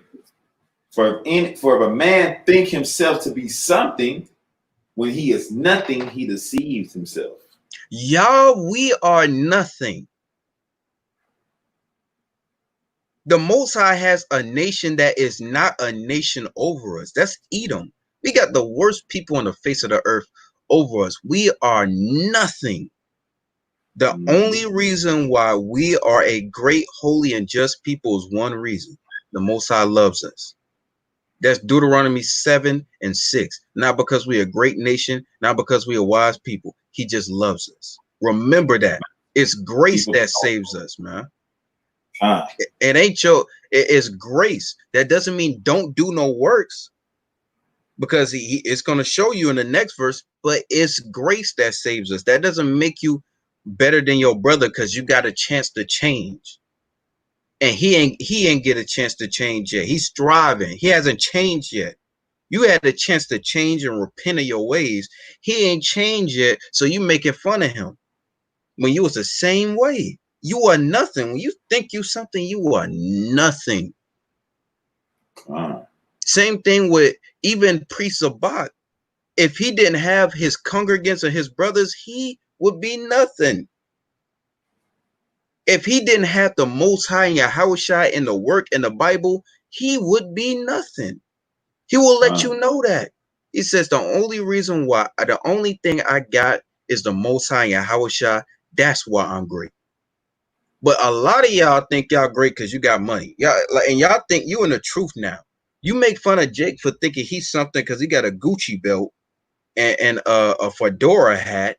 For if a man think himself to be something, when he is nothing, he deceives himself. Y'all, we are nothing. The Most High has a nation that is not a nation over us. That's Edom. We got the worst people on the face of the earth over us. We are nothing. The only reason why we are a great, holy, and just people is one reason. The Most High loves us. That's Deuteronomy 7:6. Not because we're a great nation, not because we're wise people. He just loves us. Remember that. It's grace that saves us, man. It ain't it's grace. That doesn't mean don't do no works, because it's going to show you in the next verse, but it's grace that saves us. That doesn't make you better than your brother because you got a chance to change. And he ain't get a chance to change yet. He's striving. He hasn't changed yet. You had a chance to change and repent of your ways. He ain't changed yet, so you making fun of him when you was the same way. You are nothing. When you think you something, you are nothing. Same thing with even priest Shabbath. If he didn't have his congregants or his brothers, he would be nothing. If he didn't have the Most High and Yahushua in the work in the Bible, he would be nothing. He will let you know that. He says the only reason why, the only thing I got is the Most High and Yahushua. That's why I'm great. But a lot of y'all think y'all great because you got money. And y'all think you in the truth now. You make fun of Jake for thinking he's something because he got a Gucci belt and a fedora hat.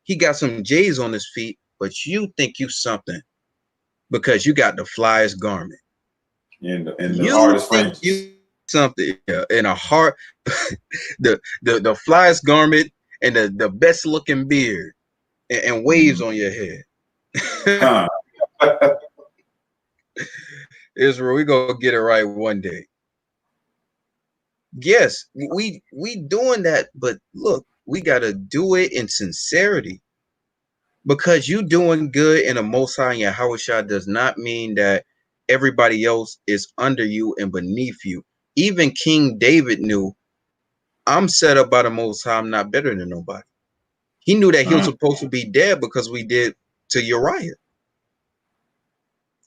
He got some J's on his feet, but you think you something because you got the flyest garment. And the hardest friends. You something in a heart, the flyest garment and the best looking beard and waves on your head. Israel, we gonna get it right one day. Yes, we doing that, but look, we gotta do it in sincerity. Because you doing good in the Most High and Yahushua does not mean that everybody else is under you and beneath you. Even King David knew, I'm set up by the Most High. I'm not better than nobody. He knew that he was supposed to be dead because we did to Uriah.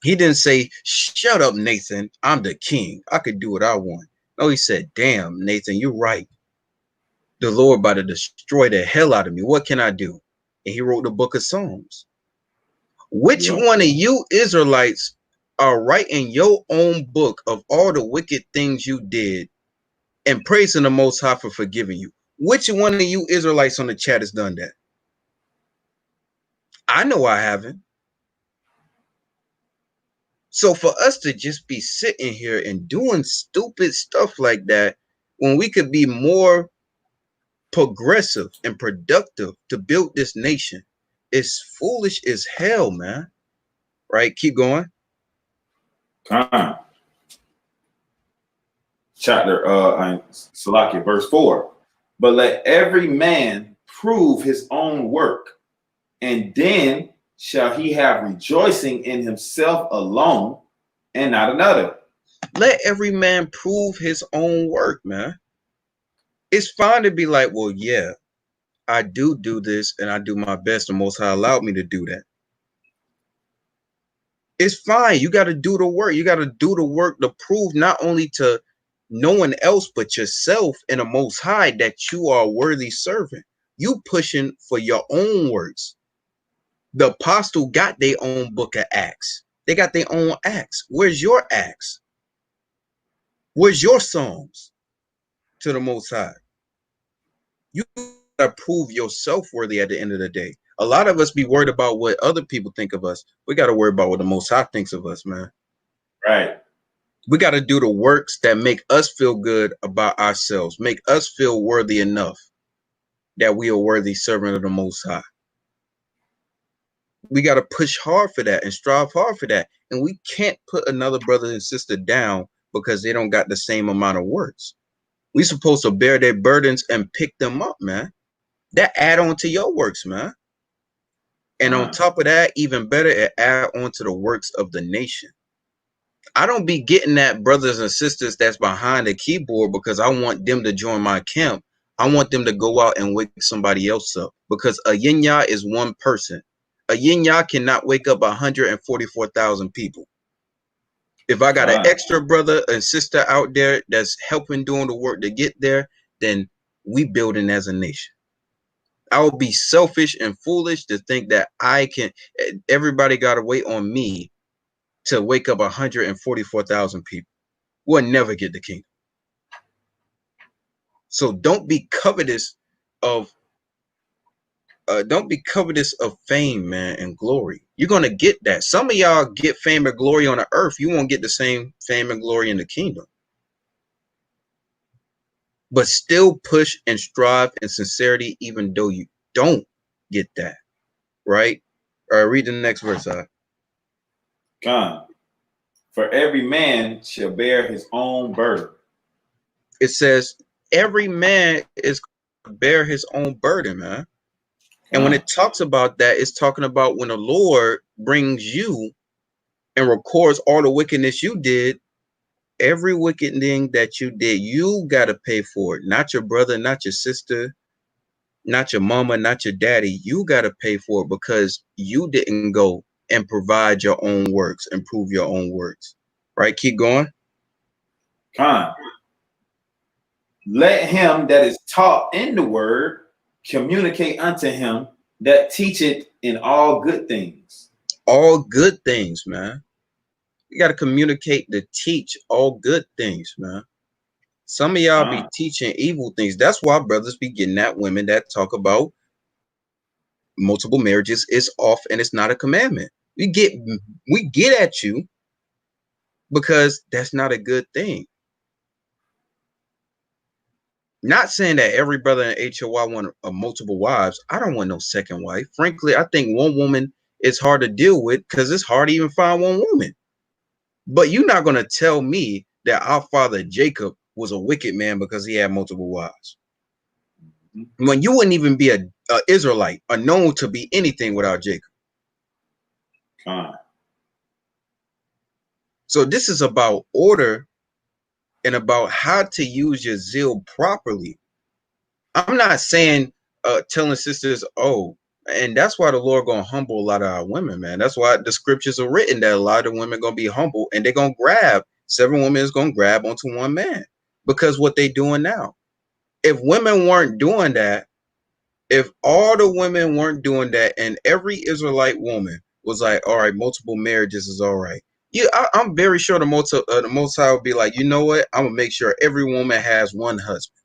He didn't say, shut up, Nathan. I'm the king. I could do what I want. No, he said, damn, Nathan, you're right. The Lord about to destroy the hell out of me. What can I do? And he wrote the book of Psalms. Which one of you Israelites are writing your own book of all the wicked things you did and praising the Most High for forgiving you? Which one of you Israelites on the chat has done that? I know I haven't. So for us to just be sitting here and doing stupid stuff like that, when we could be more progressive and productive to build this nation, it's foolish as hell, man. Right? Keep going. Chapter Salakia, verse 4. But let every man prove his own work, and then shall he have rejoicing in himself alone and not another. Let every man prove his own work, man. It's fine to be like, well, yeah, I do this and I do my best. The Most High allowed me to do that. It's fine. You got to do the work. You got to do the work to prove not only to no one else but yourself and the Most High that you are a worthy servant. You pushing for your own works. The apostle got their own book of Acts. They got their own Acts. Where's your Acts? Where's your Psalms to the Most High? You gotta prove yourself worthy at the end of the day. A lot of us be worried about what other people think of us. We got to worry about what the Most High thinks of us, man. Right. We got to do the works that make us feel good about ourselves, make us feel worthy enough that we are worthy servant of the Most High. We got to push hard for that and strive hard for that. And we can't put another brother and sister down because they don't got the same amount of works. We supposed to bear their burdens and pick them up, man. That add on to your works, man. And on top of that, even better, it add on to the works of the nation. I don't be getting that brothers and sisters that's behind the keyboard because I want them to join my camp. I want them to go out and wake somebody else up because Ayinyah is one person. Ayinyah cannot wake up 144,000 people. If I got an extra brother and sister out there that's helping doing the work to get there, then we building as a nation. I would be selfish and foolish to think that everybody got to wait on me to wake up 144,000 people. We'll never get the kingdom. So don't be covetous of fame, man, and glory. You're gonna get that. Some of y'all get fame and glory on the earth. You won't get the same fame and glory in the kingdom. But still push and strive in sincerity, even though you don't get that. Right? All right, read the next verse. Come. For every man shall bear his own burden. It says every man is going to bear his own burden, man. And when it talks about that, it's talking about when the Lord brings you and records all the wickedness you did. Every wicked thing that you did, you got to pay for it. Not your brother, not your sister, not your mama, not your daddy. You got to pay for it because you didn't go and provide your own works and prove your own works. Right? Keep going. Let him that is taught in the word communicate unto him that teacheth in all good things. All good things, man. You got to communicate to teach all good things, man. Some of y'all be teaching evil things. That's why brothers be getting at women that talk about multiple marriages is off and it's not a commandment. We get at you because that's not a good thing. Not saying that every brother in HOY want multiple wives. I don't want no second wife. Frankly, I think one woman is hard to deal with because it's hard to even find one woman. But you're not going to tell me that our father Jacob was a wicked man because he had multiple wives. When you wouldn't even be a Israelite or known to be anything without Jacob. So this is about order and about how to use your zeal properly. I'm not saying telling sisters, oh, and that's why the Lord gonna humble a lot of our women, man. That's why the scriptures are written that a lot of women gonna be humble and they're gonna grab. 7 women is gonna grab onto one man because what they doing now. If women weren't doing that, if all the women weren't doing that, and every Israelite woman was like, all right, multiple marriages is all right. Yeah, I'm very sure the Most High would be like, you know what? I'm gonna make sure every woman has one husband.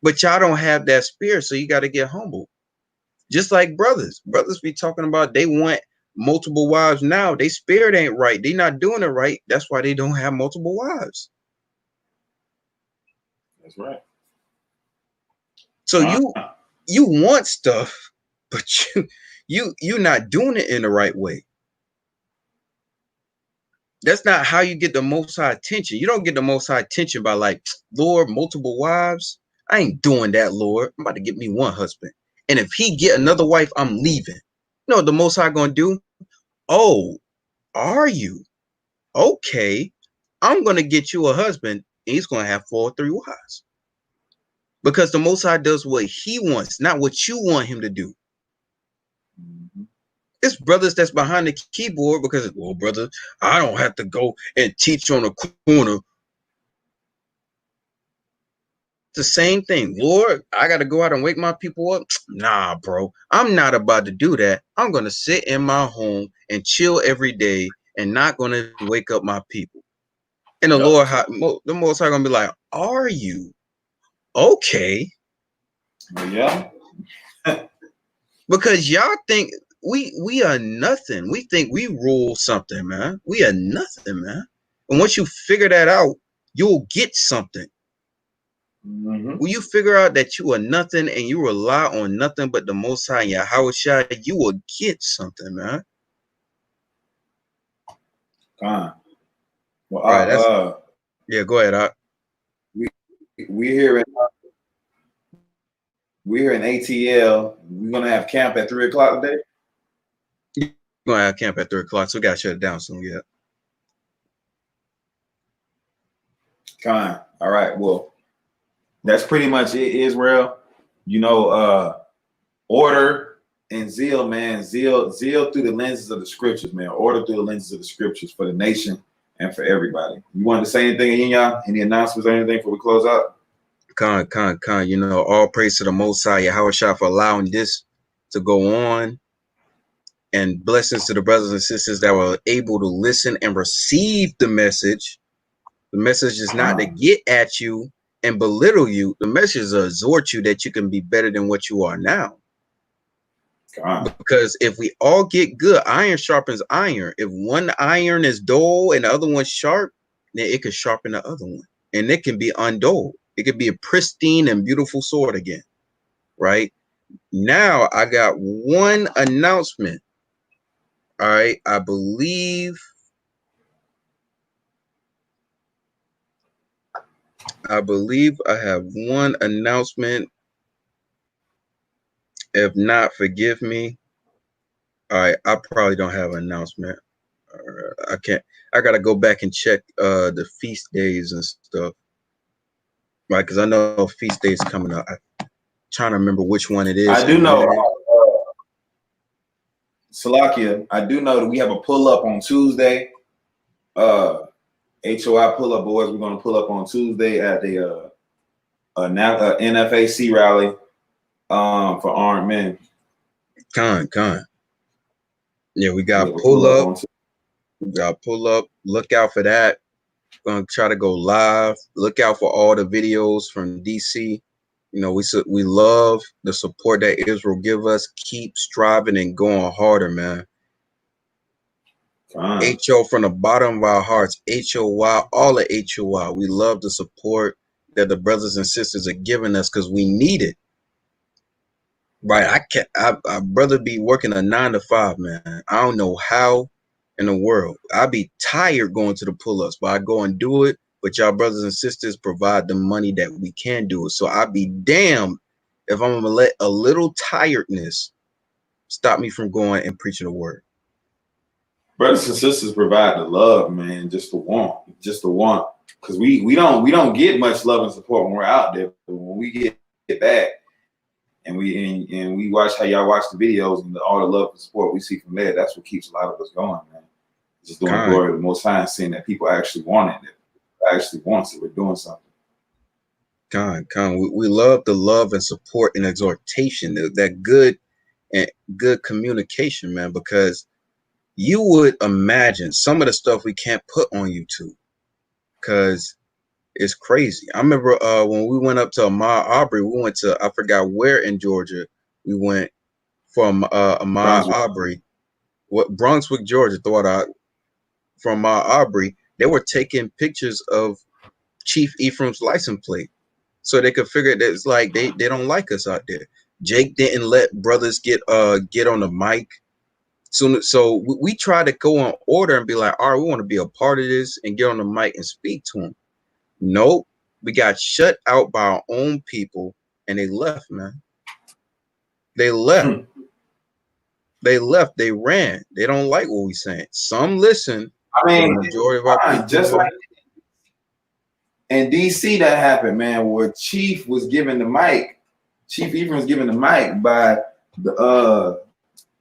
But y'all don't have that spirit, so you got to get humble. Just like brothers be talking about they want multiple wives now. They spirit ain't right. They not doing it right. That's why they don't have multiple wives. That's right. So you want stuff, but you're not doing it in the right way. That's not how you get the Most High attention. You don't get the Most High attention by like, Lord, multiple wives. I ain't doing that, Lord. I'm about to get me one husband. And if he get another wife, I'm leaving. You know what the Most High gonna do? Oh, are you? Okay. I'm gonna get you a husband, and he's gonna have 4 or 3 wives. Because the Most High does what he wants, not what you want him to do. It's brothers that's behind the keyboard because, well, brother, I don't have to go and teach on a corner. The same thing. Lord, I got to go out and wake my people up. Nah, bro, I'm not about to do that. I'm going to sit in my home and chill every day and not going to wake up my people. And the Lord, the Most High going to be like, are you? Okay. Yeah. Because y'all think we are nothing. We think we rule something, man. We are nothing, man. And once you figure that out, you'll get something. When you figure out that you are nothing and you rely on nothing but the Most High and Yahweh, you will get something, man. Well, right, yeah, go ahead. We're here in ATL. We're gonna have camp at 3 o'clock today. We're gonna have camp at 3 o'clock, so we gotta shut it down soon. Yeah. All right. Well, that's pretty much it, Israel. You know, order and zeal, man. Zeal through the lenses of the scriptures, man. Order through the lenses of the scriptures for the nation and for everybody. You want to say anything, Ayinyah? Any announcements or anything before we close out? Con. You know, all praise to the Most High, Yahushua, for allowing this to go on. And blessings to the brothers and sisters that were able to listen and receive the message. The message is not to get at you and belittle you. The message is to exhort you that you can be better than what you are now. Because if we all get good, iron sharpens iron. If one iron is dull and the other one's sharp, then it could sharpen the other one. And it can be undulled. It could be a pristine and beautiful sword again. Right? Now I got one announcement. All right. I believe I have one announcement. If not, forgive me. All right, I probably don't have an announcement. I can't. I gotta go back and check the feast days and stuff, right? Because I know feast days coming up. I'm trying to remember which one it is. I do know, Salakia. I do know that we have a pull up on Tuesday. HOI pull up boys. We're gonna pull up on Tuesday at the NFAC rally for armed men. Con. Yeah, we got pull up. We got pull up. Look out for that. Gonna try to go live. Look out for all the videos from DC. You know, we love the support that Israel give us. Keep striving and going harder, man. HO from the bottom of our hearts. HOY, all of HOY. We love the support that the brothers and sisters are giving us because we need it. Right, I'd rather be working a 9 to 5, man. I don't know how in the world. I'd be tired going to the pull-ups, but I go and do it. But y'all brothers and sisters provide the money that we can do it. So I'd be damned if I'm gonna let a little tiredness stop me from going and preaching the word. Brothers and sisters provide the love, man, just the want. Because we don't get much love and support when we're out there. But when we get back, and we watch how y'all watch the videos and all the love and support we see from there, that's what keeps a lot of us going, man. Just doing glory to the Most High and seeing that people actually want it, that actually wants it. We're doing something. We love the love and support and exhortation, that good communication, man, because you would imagine some of the stuff we can't put on YouTube because it's crazy. I remember when we went up to Ahmaud Arbery, we went to, I forgot where in Georgia we went from Ahmaud Arbery, Brunswick, Georgia, Dawad, from Ahmaud Arbery. They were taking pictures of Chief Ephraim's license plate so they could figure that it's like they don't like us out there. Jake didn't let brothers get on the mic. So we try to go on order and be like, all right, we want to be a part of this and get on the mic and speak to them. Nope, we got shut out by our own people, and they left, man. They left. They ran. They don't like what we saying. Some listen. I mean, the majority of our people, just like in DC, that happened, man. Where Chief was given the mic. Chief Ephraim was given the mic by the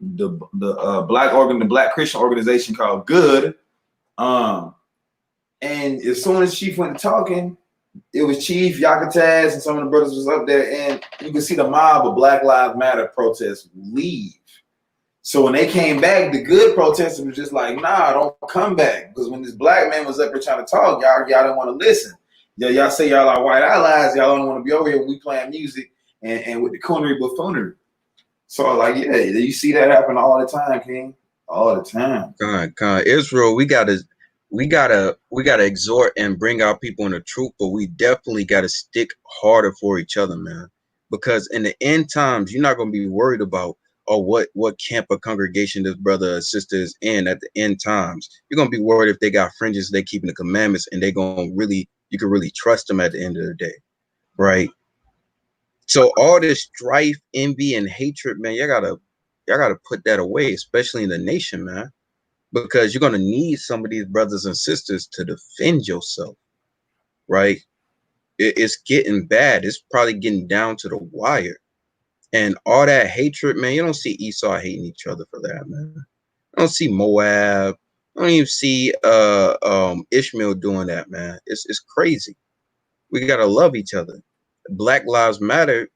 Black Christian organization called Good. And as soon as Chief went to talking, it was Chief, Yakataz, and some of the brothers was up there, and you can see the mob of Black Lives Matter protests leave. So when they came back, the Good protesters were just like, nah, don't come back. Because when this black man was up there trying to talk, y'all didn't want to listen. Y'all say y'all are white allies, y'all don't want to be over here when we playing music and with the coonery buffoonery. So like, yeah, you see that happen all the time, King. All the time. Israel, we gotta exhort and bring our people in the truth, but we definitely gotta stick harder for each other, man. Because in the end times, you're not gonna be worried about what camp or congregation this brother or sister is in at the end times. You're gonna be worried if they got fringes, they keeping the commandments, and you can really trust them at the end of the day, right? So all this strife, envy, and hatred, man, y'all gotta put that away, especially in the nation, man. Because you're going to need some of these brothers and sisters to defend yourself, right? It's getting bad. It's probably getting down to the wire. And all that hatred, man, you don't see Esau hating each other for that, man. I don't see Moab. I don't even see Ishmael doing that, man. It's crazy. We got to love each other. Black Lives Matter,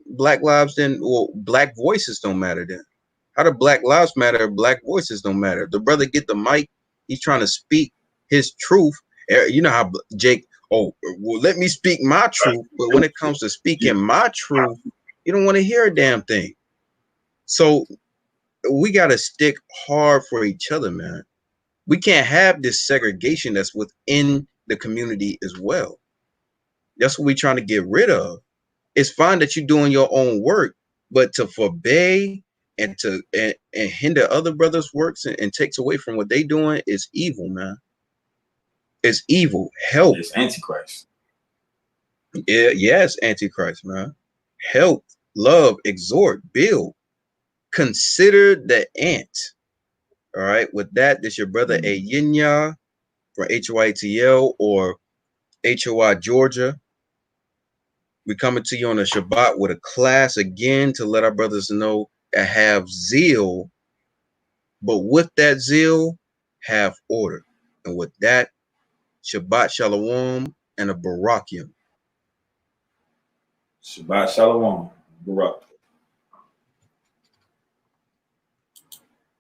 Black lives then, well, Black voices don't matter then. How do Black Lives Matter? Black voices don't matter. The brother get the mic. He's trying to speak his truth. You know how Jake, oh, well, let me speak my truth. But when it comes to speaking my truth, you don't want to hear a damn thing. So we got to stick hard for each other, man. We can't have this segregation that's within the community as well. That's what we're trying to get rid of. It's fine that you're doing your own work, but to forbade and to and hinder other brothers' works and takes away from what they doing is evil, man. It's evil. Help. It's Antichrist. Yeah, yes, Antichrist, man. Help, love, exhort, build. Consider the ant. All right. With that, this your brother Ayinyah from HYTL or HOI Georgia. We coming to you on a Shabbat with a class again to let our brothers know that have zeal, but with that zeal, have order. And with that, Shabbat Shalom and a Barakium. Shabbat Shalom. Barak.